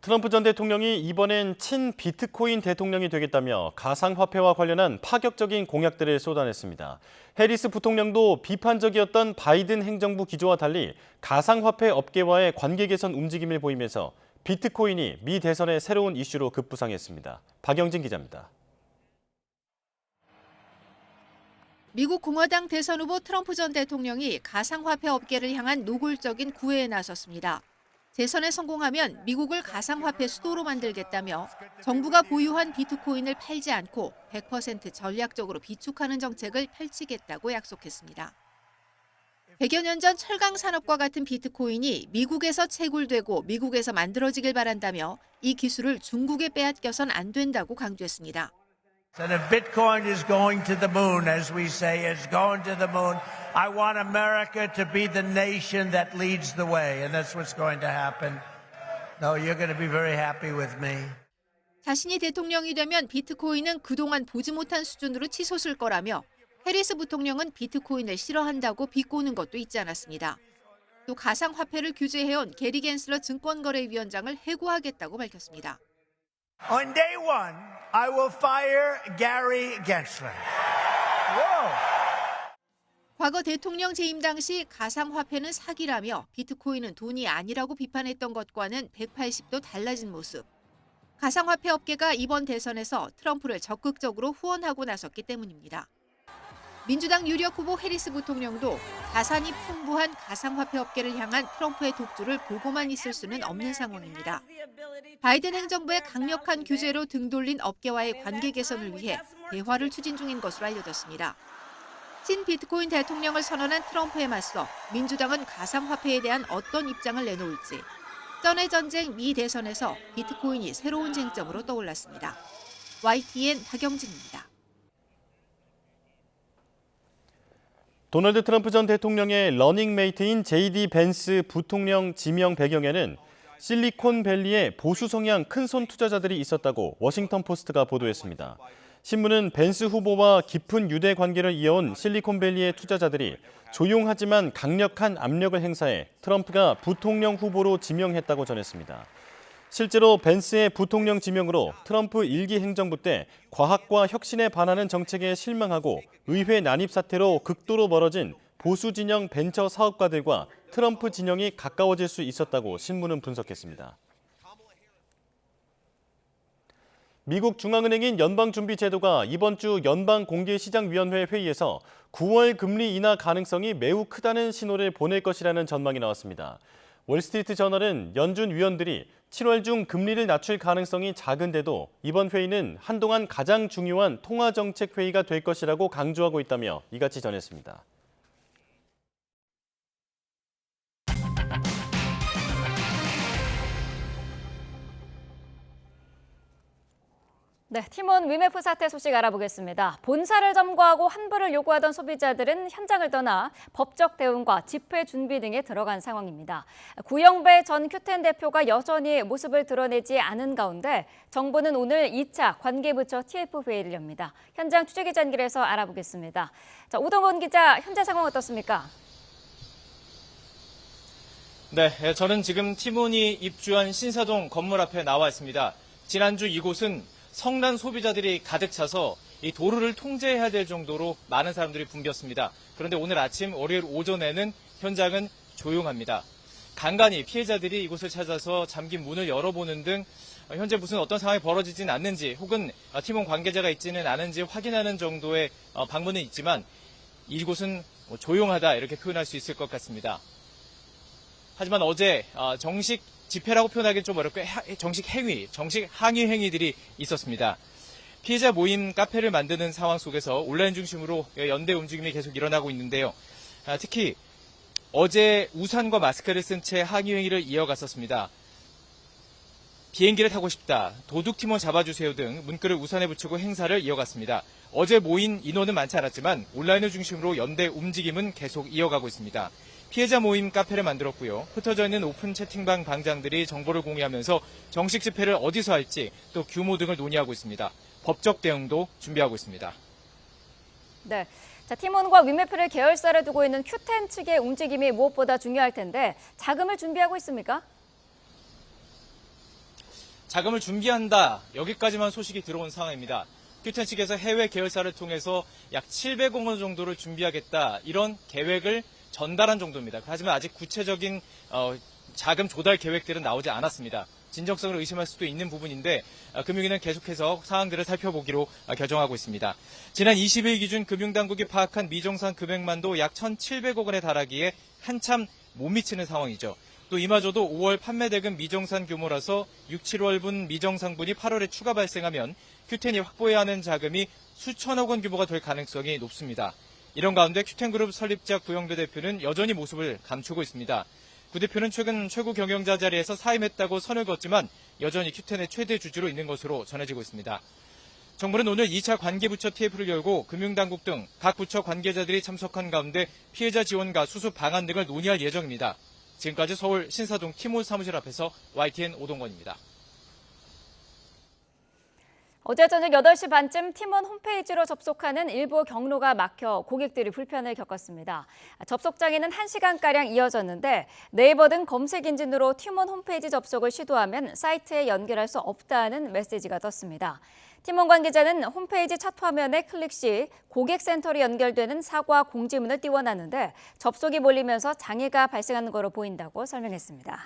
트럼프 전 대통령이 이번엔 친 비트코인 대통령이 되겠다며 가상화폐와 관련한 파격적인 공약들을 쏟아냈습니다. 해리스 부통령도 비판적이었던 바이든 행정부 기조와 달리 가상화폐 업계와의 관계 개선 움직임을 보이면서 비트코인이 미 대선의 새로운 이슈로 급부상했습니다. 박영진 기자입니다. 미국 공화당 대선 후보 트럼프 전 대통령이 가상화폐 업계를 향한 노골적인 구애에 나섰습니다. 재선에 성공하면 미국을 가상화폐 수도로 만들겠다며 정부가 보유한 비트코인을 팔지 않고 100% 전략적으로 비축하는 정책을 펼치겠다고 약속했습니다. 100여 년 전 철강 산업과 같은 비트코인이 미국에서 채굴되고 미국에서 만들어지길 바란다며 이 기술을 중국에 빼앗겨선 안 된다고 강조했습니다. And if Bitcoin is going to the moon, as we say, it's going to the moon. I want America to be the nation that leads the way, and that's what's going to happen. No, you're going to be very happy with me. 자신이 대통령이 되면 비트코인은 그동안 보지 못한 수준으로 치솟을 거라며 해리스 부통령은 비트코인을 싫어한다고 비꼬는 것도 잊지 않았습니다. 또 가상화폐를 규제해온 게리 겐슬러 증권거래위원장을 해고하겠다고 밝혔습니다. On day one, I will fire Gary Gensler. Whoa. 과거 대통령 재임 당시 가상화폐는 사기라며 비트코인은 돈이 아니라고 비판했던 것과는 180도 달라진 모습. 가상화폐 업계가 이번 대선에서 트럼프를 적극적으로 후원하고 나섰기 때문입니다. 민주당 유력 후보 해리스 부통령도 자산이 풍부한 가상화폐 업계를 향한 트럼프의 독주를 보고만 있을 수는 없는 상황입니다. 바이든 행정부의 강력한 규제로 등 돌린 업계와의 관계 개선을 위해 대화를 추진 중인 것으로 알려졌습니다. 친 비트코인 대통령을 선언한 트럼프에 맞서 민주당은 가상화폐에 대한 어떤 입장을 내놓을지 전의 전쟁 미 대선에서 비트코인이 새로운 쟁점으로 떠올랐습니다. YTN 박영진입니다. 도널드 트럼프 전 대통령의 러닝메이트인 JD 벤스 부통령 지명 배경에는 실리콘밸리의 보수 성향 큰손 투자자들이 있었다고 워싱턴 포스트가 보도했습니다. 신문은 벤스 후보와 깊은 유대 관계를 이어온 실리콘밸리의 투자자들이 조용하지만 강력한 압력을 행사해 트럼프가 부통령 후보로 지명했다고 전했습니다. 실제로 벤스의 부통령 지명으로 트럼프 1기 행정부 때 과학과 혁신에 반하는 정책에 실망하고 의회 난입 사태로 극도로 멀어진 보수 진영 벤처 사업가들과 트럼프 진영이 가까워질 수 있었다고 신문은 분석했습니다. 미국 중앙은행인 연방준비제도가 이번 주 연방공개시장위원회 회의에서 9월 금리 인하 가능성이 매우 크다는 신호를 보낼 것이라는 전망이 나왔습니다. 월스트리트 저널은 연준 위원들이 7월 중 금리를 낮출 가능성이 작은데도 이번 회의는 한동안 가장 중요한 통화정책 회의가 될 것이라고 강조하고 있다며 이같이 전했습니다. 네, 팀원 위메프 사태 소식 알아보겠습니다. 본사를 점거하고 환불을 요구하던 소비자들은 현장을 떠나 법적 대응과 집회 준비 등에 들어간 상황입니다. 구영배 전 큐텐 대표가 여전히 모습을 드러내지 않은 가운데 정부는 오늘 2차 관계부처 TF 회의를 엽니다. 현장 취재기자 연결해서 알아보겠습니다. 자, 오동원 기자, 현재 상황 어떻습니까? 네, 저는 지금 팀원이 입주한 신사동 건물 앞에 나와 있습니다. 지난주 이곳은 성난 소비자들이 가득 차서 이 도로를 통제해야 될 정도로 많은 사람들이 붐볐습니다. 그런데 오늘 아침 월요일 오전에는 현장은 조용합니다. 간간히 피해자들이 이곳을 찾아서 잠긴 문을 열어보는 등 현재 무슨 어떤 상황이 벌어지진 않는지 혹은 팀원 관계자가 있지는 않은지 확인하는 정도의 방문은 있지만 이곳은 조용하다 이렇게 표현할 수 있을 것 같습니다. 하지만 어제 정식 집회라고 표현하기는 좀 어렵고 정식 행위, 정식 항의 행위들이 있었습니다. 피해자 모임 카페를 만드는 상황 속에서 온라인 중심으로 연대 움직임이 계속 일어나고 있는데요. 특히 어제 우산과 마스크를 쓴 채 항의 행위를 이어갔었습니다. 비행기를 타고 싶다, 도둑팀원 잡아주세요 등 문구를 우산에 붙이고 행사를 이어갔습니다. 어제 모인 인원은 많지 않았지만 온라인을 중심으로 연대 움직임은 계속 이어가고 있습니다. 피해자 모임 카페를 만들었고요. 흩어져 있는 오픈 채팅방 방장들이 정보를 공유하면서 정식 집회를 어디서 할지 또 규모 등을 논의하고 있습니다. 법적 대응도 준비하고 있습니다. 네. 자, 팀원과 위메프를 계열사를 두고 있는 Q10 측의 움직임이 무엇보다 중요할 텐데 자금을 준비하고 있습니까? 자금을 준비한다. 여기까지만 소식이 들어온 상황입니다. Q10 측에서 해외 계열사를 통해서 약 700억 원 정도를 준비하겠다. 이런 계획을 전달한 정도입니다. 하지만 아직 구체적인 자금 조달 계획들은 나오지 않았습니다. 진정성을 의심할 수도 있는 부분인데 금융위는 계속해서 사항들을 살펴보기로 결정하고 있습니다. 지난 20일 기준 금융당국이 파악한 미정산 금액만도 약 1,700억 원에 달하기에 한참 못 미치는 상황이죠. 또 이마저도 5월 판매 대금 미정산 규모라서 6, 7월분 미정상분이 8월에 추가 발생하면 Q10이 확보해야 하는 자금이 수천억 원 규모가 될 가능성이 높습니다. 이런 가운데 Q10그룹 설립자 구영배 대표는 여전히 모습을 감추고 있습니다. 구 대표는 최근 최고 경영자 자리에서 사임했다고 선을 그었지만 여전히 Q10의 최대 주주로 있는 것으로 전해지고 있습니다. 정부는 오늘 2차 관계부처 TF를 열고 금융당국 등 각 부처 관계자들이 참석한 가운데 피해자 지원과 수습 방안 등을 논의할 예정입니다. 지금까지 서울 신사동 티몬 사무실 앞에서 YTN 오동건입니다. 어제 저녁 8시 반쯤 팀원 홈페이지로 접속하는 일부 경로가 막혀 고객들이 불편을 겪었습니다. 접속장애는 1시간가량 이어졌는데 네이버 등 검색 엔진으로 팀원 홈페이지 접속을 시도하면 사이트에 연결할 수 없다는 메시지가 떴습니다. 팀원 관계자는 홈페이지 첫 화면에 클릭 시 고객센터로 연결되는 사과 공지문을 띄워놨는데 접속이 몰리면서 장애가 발생하는 것으로 보인다고 설명했습니다.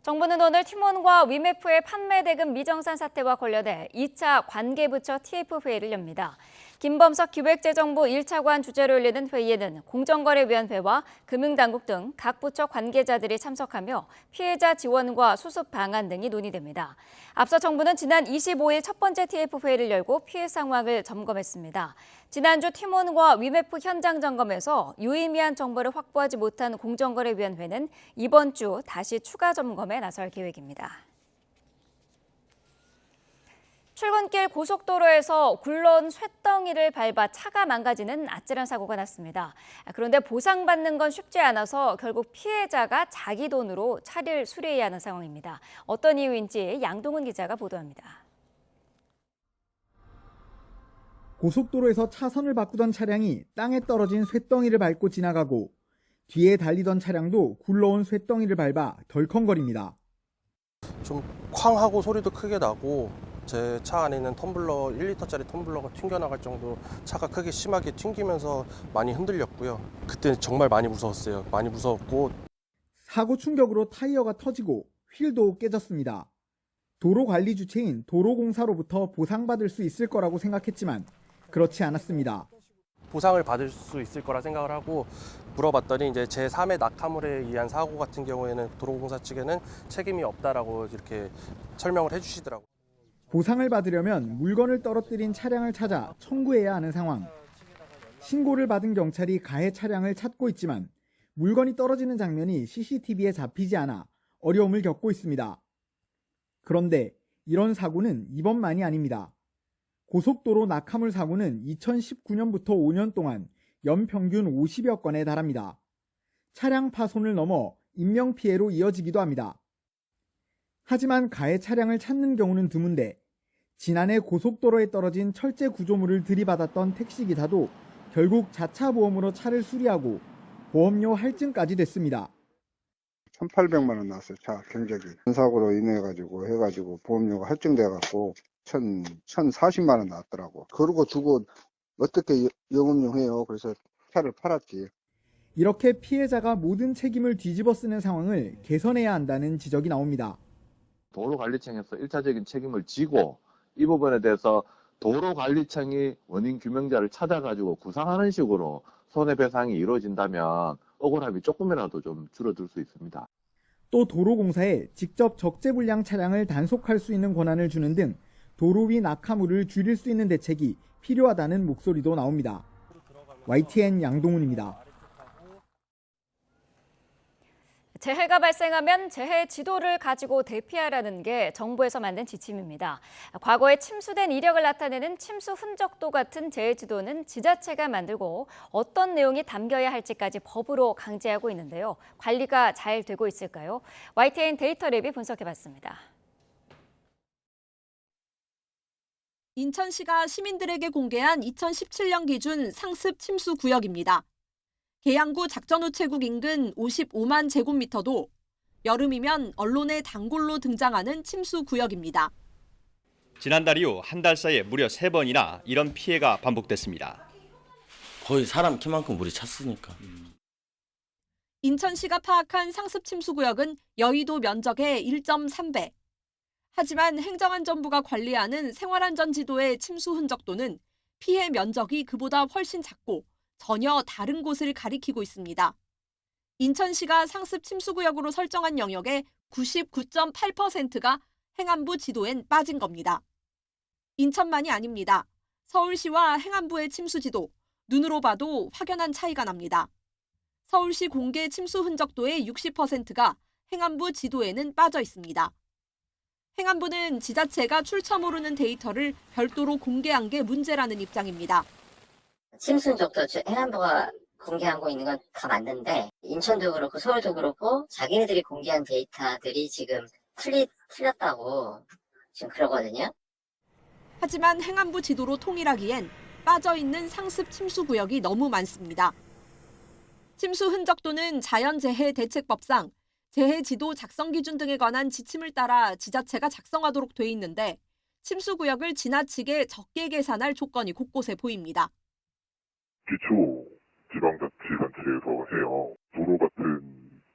정부는 오늘 팀원과 위메프의 판매 대금 미정산 사태와 관련해 2차 관계부처 TF 회의를 엽니다. 김범석 기획재정부 1차관 주재로 열리는 회의에는 공정거래위원회와 금융당국 등 각 부처 관계자들이 참석하며 피해자 지원과 수습 방안 등이 논의됩니다. 앞서 정부는 지난 25일 첫 번째 TF 회의를 열고 피해 상황을 점검했습니다. 지난주 팀원과 위메프 현장 점검에서 유의미한 정보를 확보하지 못한 공정거래위원회는 이번 주 다시 추가 점검에 나설 계획입니다. 출근길 고속도로에서 굴러온 쇳덩이를 밟아 차가 망가지는 아찔한 사고가 났습니다. 그런데 보상받는 건 쉽지 않아서 결국 피해자가 자기 돈으로 차를 수리해야 하는 상황입니다. 어떤 이유인지 양동은 기자가 보도합니다. 고속도로에서 차선을 바꾸던 차량이 땅에 떨어진 쇳덩이를 밟고 지나가고 뒤에 달리던 차량도 굴러온 쇳덩이를 밟아 덜컹거립니다. 좀 쾅 하고 소리도 크게 나고 제 차 안에 있는 텀블러 1리터짜리 텀블러가 튕겨나갈 정도로 차가 크게 심하게 튕기면서 많이 흔들렸고요. 그때 정말 많이 무서웠어요. 많이 무서웠고. 사고 충격으로 타이어가 터지고 휠도 깨졌습니다. 도로관리 주체인 도로공사로부터 보상받을 수 있을 거라고 생각했지만 그렇지 않았습니다. 보상을 받을 수 있을 거라 생각을 하고 물어봤더니 이제 제3의 낙하물에 의한 사고 같은 경우에는 도로공사 측에는 책임이 없다라고 이렇게 설명을 해주시더라고요. 보상을 받으려면 물건을 떨어뜨린 차량을 찾아 청구해야 하는 상황. 신고를 받은 경찰이 가해 차량을 찾고 있지만 물건이 떨어지는 장면이 CCTV에 잡히지 않아 어려움을 겪고 있습니다. 그런데 이런 사고는 이번만이 아닙니다. 고속도로 낙하물 사고는 2019년부터 5년 동안 연평균 50여 건에 달합니다. 차량 파손을 넘어 인명피해로 이어지기도 합니다. 하지만 가해 차량을 찾는 경우는 드문데 지난해 고속도로에 떨어진 철제 구조물을 들이받았던 택시기사도 결국 자차 보험으로 차를 수리하고 보험료 할증까지 됐습니다. 1,800만 원 나왔어요. 차 경적이. 사고로 인해가지고 보험료가 할증돼갖고 1,040만 원 나왔더라고. 그러고 주고 어떻게 영업용 해요. 그래서 차를 팔았지. 이렇게 피해자가 모든 책임을 뒤집어 쓰는 상황을 개선해야 한다는 지적이 나옵니다. 도로관리청에서 1차적인 책임을 지고 이 부분에 대해서 도로관리청이 원인 규명자를 찾아가지고 구상하는 식으로 손해배상이 이루어진다면 억울함이 조금이라도 좀 줄어들 수 있습니다. 또 도로공사에 직접 적재불량 차량을 단속할 수 있는 권한을 주는 등 도로 위 낙하물을 줄일 수 있는 대책이 필요하다는 목소리도 나옵니다. YTN 양동훈입니다. 재해가 발생하면 재해 지도를 가지고 대피하라는 게 정부에서 만든 지침입니다. 과거에 침수된 이력을 나타내는 침수 흔적도 같은 재해 지도는 지자체가 만들고 어떤 내용이 담겨야 할지까지 법으로 강제하고 있는데요. 관리가 잘 되고 있을까요? YTN 데이터랩이 분석해봤습니다. 인천시가 시민들에게 공개한 2017년 기준 상습 침수 구역입니다. 계양구 작전우체국 인근 55만 제곱미터도 여름이면 언론의 단골로 등장하는 침수 구역입니다. 지난달 이후 한 달 사이에 무려 3번이나 이런 피해가 반복됐습니다. 거의 사람 키만큼 물이 찼으니까. 인천시가 파악한 상습 침수 구역은 여의도 면적의 1.3배. 하지만 행정안전부가 관리하는 생활안전지도의 침수 흔적도는 피해 면적이 그보다 훨씬 작고 전혀 다른 곳을 가리키고 있습니다. 인천시가 상습 침수구역으로 설정한 영역의 99.8%가 행안부 지도엔 빠진 겁니다. 인천만이 아닙니다. 서울시와 행안부의 침수지도, 눈으로 봐도 확연한 차이가 납니다. 서울시 공개 침수 흔적도의 60%가 행안부 지도에는 빠져 있습니다. 행안부는 지자체가 출처 모르는 데이터를 별도로 공개한 게 문제라는 입장입니다. 침수 흔적도 행안부가 공개하고 있는 건 다 맞는데 인천도 그렇고 서울도 그렇고 자기네들이 공개한 데이터들이 지금 틀렸다고 지금 그러거든요. 하지만 행안부 지도로 통일하기엔 빠져있는 상습 침수 구역이 너무 많습니다. 침수 흔적도는 자연재해 대책법상 재해지도 작성 기준 등에 관한 지침을 따라 지자체가 작성하도록 돼 있는데 침수 구역을 지나치게 적게 계산할 조건이 곳곳에 보입니다. 기초지방자치단체에서 해요. 도로 같은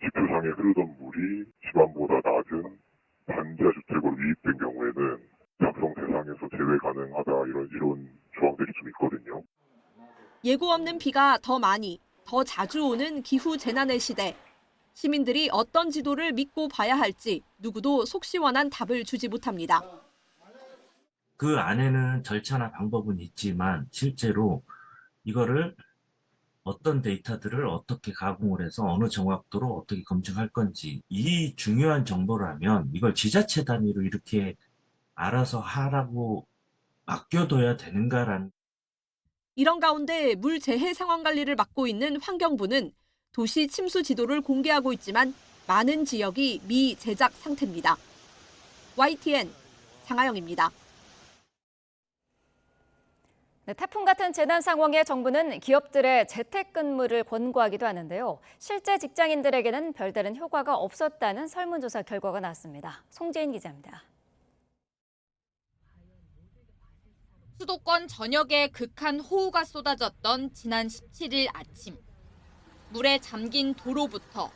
지표상에 흐르던 물이 집안보다 낮은 반지하주택으로 유입된 경우에는 작성 대상에서 제외 가능하다 이런 조항들이 좀 있거든요. 예고 없는 비가 더 많이, 더 자주 오는 기후 재난의 시대. 시민들이 어떤 지도를 믿고 봐야 할지 누구도 속 시원한 답을 주지 못합니다. 그 안에는 절차나 방법은 있지만 실제로 이거를 어떤 데이터들을 어떻게 가공을 해서 어느 정확도로 어떻게 검증할 건지 이 중요한 정보라면 이걸 지자체 단위로 이렇게 알아서 하라고 맡겨둬야 되는가라는. 이런 가운데 물 재해 상황 관리를 맡고 있는 환경부는 도시 침수 지도를 공개하고 있지만 많은 지역이 미제작 상태입니다. YTN 장하영입니다. 네, 태풍 같은 재난 상황에 정부는 기업들의 재택근무를 권고하기도 하는데요. 실제 직장인들에게는 별다른 효과가 없었다는 설문조사 결과가 나왔습니다. 송재인 기자입니다. 수도권 전역에 극한 호우가 쏟아졌던 지난 17일 아침. 물에 잠긴 도로부터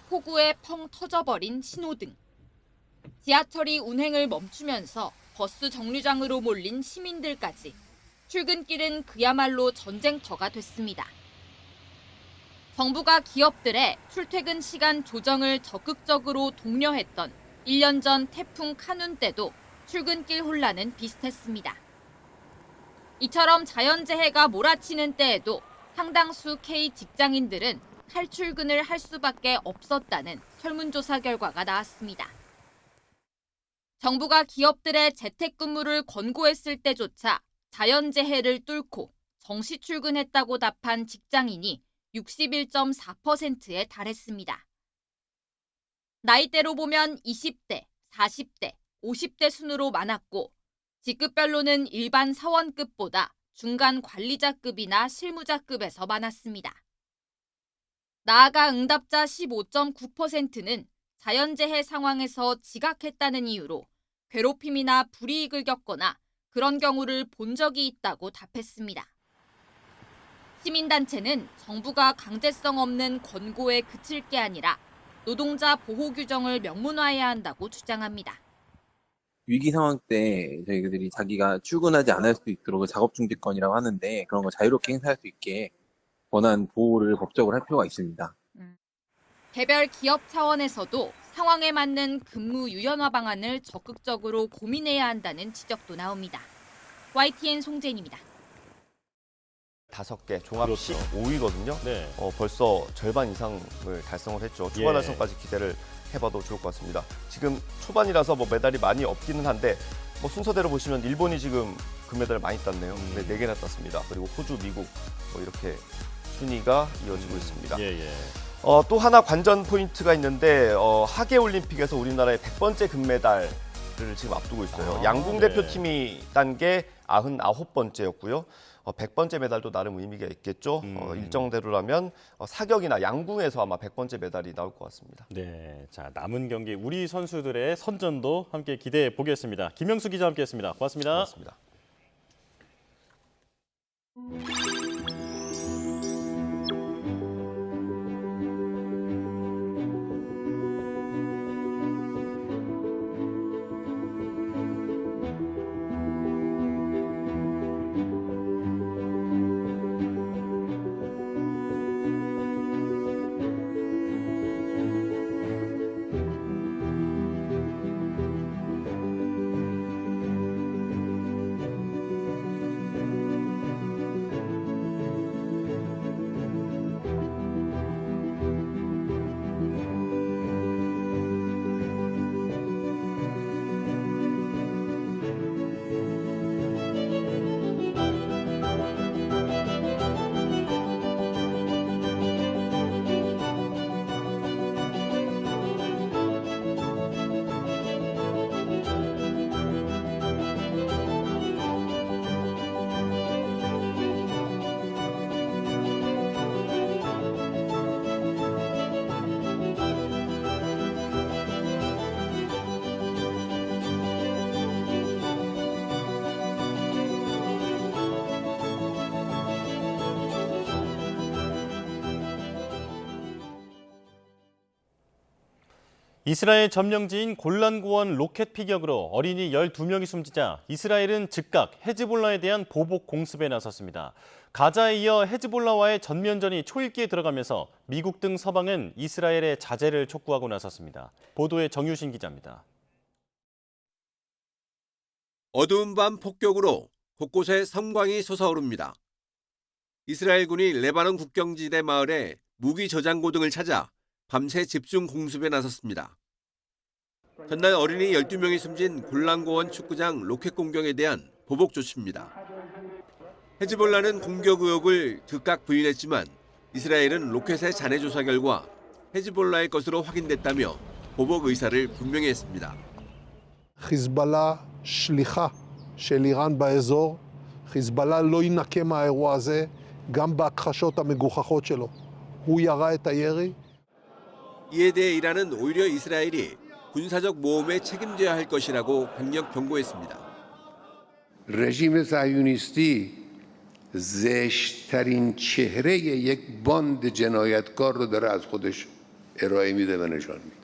폭우에 펑 터져버린 신호등. 지하철이 운행을 멈추면서 버스 정류장으로 몰린 시민들까지. 출근길은 그야말로 전쟁터가 됐습니다. 정부가 기업들의 출퇴근 시간 조정을 적극적으로 독려했던 1년 전 태풍 카눈 때도 출근길 혼란은 비슷했습니다. 이처럼 자연재해가 몰아치는 때에도 상당수 K 직장인들은 탈출근을 할 수밖에 없었다는 설문조사 결과가 나왔습니다. 정부가 기업들의 재택근무를 권고했을 때조차 자연재해를 뚫고 정시 출근했다고 답한 직장인이 61.4%에 달했습니다. 나이대로 보면 20대, 40대, 50대 순으로 많았고 직급별로는 일반 사원급보다 중간 관리자급이나 실무자급에서 많았습니다. 나아가 응답자 15.9%는 자연재해 상황에서 지각했다는 이유로 괴롭힘이나 불이익을 겪거나 그런 경우를 본 적이 있다고 답했습니다. 시민단체는 정부가 강제성 없는 권고에 그칠 게 아니라 노동자 보호 규정을 명문화해야 한다고 주장합니다. 위기 상황 때 저희들이 자기가 출근하지 않을 수 있도록 작업 중지권이라고 하는데 그런 거 자유롭게 행사할 수 있게 권한 보호를 법적으로 할 필요가 있습니다. 개별 기업 차원에서도 상황에 맞는 근무 유연화 방안을 적극적으로 고민해야 한다는 지적도 나옵니다. YTN 송재인입니다. 5개 종합 그렇죠. 15위거든요. 네. 벌써 절반 이상을 달성을 했죠. 초반 예. 달성까지 기대를 해봐도 좋을 것 같습니다. 지금 초반이라서 메달이 많이 없기는 한데 순서대로 보시면 일본이 지금 금메달을 많이 땄네요. 네, 4개나 땄습니다. 그리고 호주, 미국 이렇게 순위가 이어지고 있습니다. 예. 또 하나 관전 포인트가 있는데 하계올림픽에서 우리나라의 100번째 금메달을 지금 앞두고 있어요. 양궁 네. 대표팀이 딴 게 99번째였고요. 100번째 메달도 나름 의미가 있겠죠. 일정대로라면 사격이나 양궁에서 아마 100번째 메달이 나올 것 같습니다. 네, 자 남은 경기 우리 선수들의 선전도 함께 기대해 보겠습니다. 김영수 기자 함께했습니다. 고맙습니다. 고맙습니다. 이스라엘 점령지인 골란고원 로켓 피격으로 어린이 12명이 숨지자 이스라엘은 즉각 헤즈볼라에 대한 보복 공습에 나섰습니다. 가자에 이어 헤즈볼라와의 전면전이 초읽기에 들어가면서 미국 등 서방은 이스라엘의 자제를 촉구하고 나섰습니다. 보도에 정유신 기자입니다. 어두운 밤 폭격으로 곳곳에 섬광이 솟아오릅니다. 이스라엘군이 레바논 국경지대 마을에 무기 저장고 등을 찾아 밤새 집중 공습에 나섰습니다. 전날 어린이 12명이 숨진 골란고원 축구장 로켓 공격에 대한 보복 조치입니다. 헤즈볼라는 공격 의혹을 즉각 부인했지만 이스라엘은 로켓의 잔해 조사 결과 헤즈볼라의 것으로 확인됐다며 보복 의사를 분명히 했습니다. חיזבאללה שליחה של איראן באזור. חיזבאללה לא ינקה מהאירוע הזה גם בהכחשות המגוחכות שלו. הוא ירה את הירי. 이에 대해 이란은 오히려 이스라엘이 군사적 모험에 책임져야 할 것이라고 강력 경고했습니다. رژیم صهیونیستی زشت‌ترین چهره یک باند جنایتکار رو داره از خودش ارائه میده و نشان میده.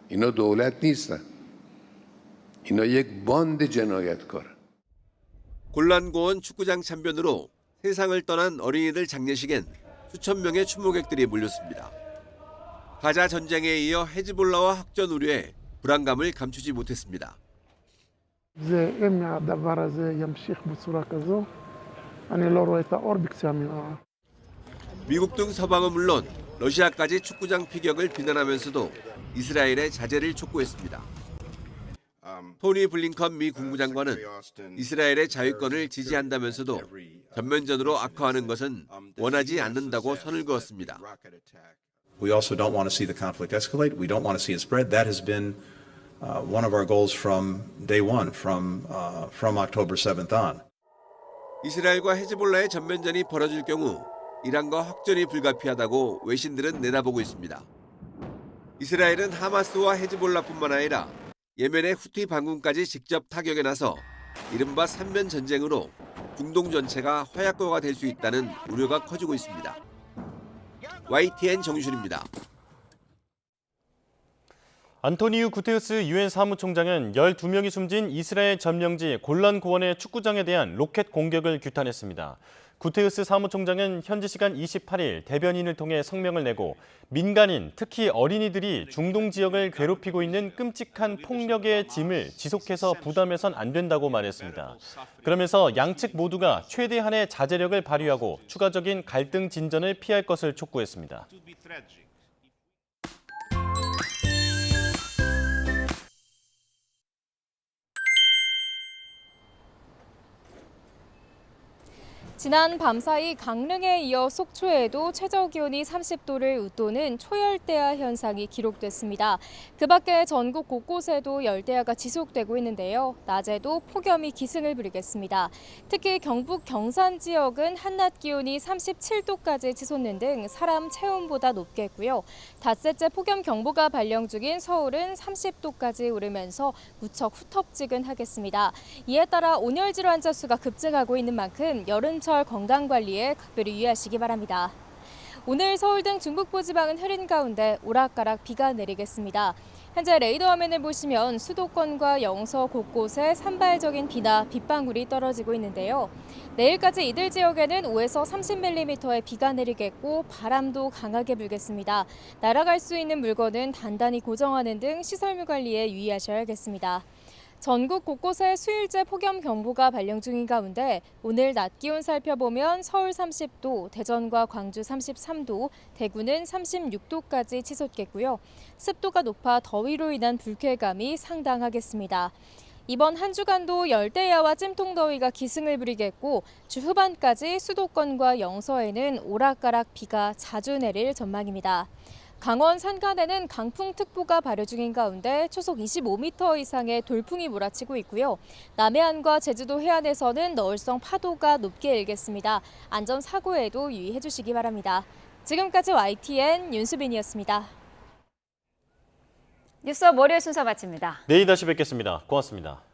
اینا دولت نیستن. اینا یک باند جنایتکار. 골란고원 축구장 참변으로 세상을 떠난 어린이들 장례식엔 수천 명의 추모객들이 몰렸습니다. 가자 전쟁에 이어 헤즈볼라와 확전 우려에 불안감을 감추지 못했습니다. אם הדבר הזה ימשיך בצורה כזו, אני לא רואה את האור בקצה המנהרה. 미국 등 서방은 물론 러시아까지 축구장 피격을 비난하면서도 이스라엘의 자제를 촉구했습니다. 토니 블링컨 미 국무장관은 이스라엘의 자유권을 지지한다면서도 전면전으로 악화하는 것은 원하지 않는다고 선을 그었습니다. We also don't want to see the conflict escalate. We don't want to see it spread. That has been one of our goals from day one, from October 7th on. 이스라엘과 헤즈볼라의 전면전이 벌어질 경우 이란과 확전이 불가피하다고 외신들은 내다보고 있습니다. 이스라엘은 하마스와 헤즈볼라뿐만 아니라 예멘의 후티 반군까지 직접 타격에 나서 이른바 3면 전쟁으로 중동 전체가 화약고가 될 수 있다는 우려가 커지고 있습니다. YTN 정유준입니다. 안토니우 구테우스 유엔 사무총장은 12명이 숨진 이스라엘 점령지 골란 고원의 축구장에 대한 로켓 공격을 규탄했습니다. 구테우스 사무총장은 현지 시간 28일 대변인을 통해 성명을 내고 민간인, 특히 어린이들이 중동 지역을 괴롭히고 있는 끔찍한 폭력의 짐을 지속해서 부담해선 안 된다고 말했습니다. 그러면서 양측 모두가 최대한의 자제력을 발휘하고 추가적인 갈등 진전을 피할 것을 촉구했습니다. 지난 밤사이 강릉에 이어 속초에도 최저기온이 30도를 웃도는 초열대야 현상이 기록됐습니다. 그 밖에 전국 곳곳에도 열대야가 지속되고 있는데요. 낮에도 폭염이 기승을 부리겠습니다. 특히 경북 경산 지역은 한낮 기온이 37도까지 치솟는 등 사람 체온보다 높겠고요. 닷새째 폭염 경보가 발령 중인 서울은 30도까지 오르면서 무척 후텁지근하겠습니다. 이에 따라 온열 질환자 수가 급증하고 있는 만큼 여름철 건강관리에 각별히 유의하시기 바랍니다. 오늘 서울 등 중북부 지방은 흐린 가운데 오락가락 비가 내리겠습니다. 현재 레이더 화면을 보시면 수도권과 영서 곳곳에 산발적인 비나 빗방울이 떨어지고 있는데요. 내일까지 이들 지역에는 5에서 30mm의 비가 내리겠고 바람도 강하게 불겠습니다. 날아갈 수 있는 물건은 단단히 고정하는 등 시설물 관리에 유의하셔야겠습니다. 전국 곳곳에 수일제 폭염 경보가 발령 중인 가운데 오늘 낮 기온 살펴보면 서울 30도, 대전과 광주 33도, 대구는 36도까지 치솟겠고요. 습도가 높아 더위로 인한 불쾌감이 상당하겠습니다. 이번 한 주간도 열대야와 찜통더위가 기승을 부리겠고 주 후반까지 수도권과 영서에는 오락가락 비가 자주 내릴 전망입니다. 강원 산간에는 강풍특보가 발효 중인 가운데 초속 25m 이상의 돌풍이 몰아치고 있고요. 남해안과 제주도 해안에서는 너울성 파도가 높게 일겠습니다. 안전사고에도 유의해 주시기 바랍니다. 지금까지 YTN 윤수빈이었습니다. 뉴스업 월요일 순서 마칩니다. 내일 다시 뵙겠습니다. 고맙습니다.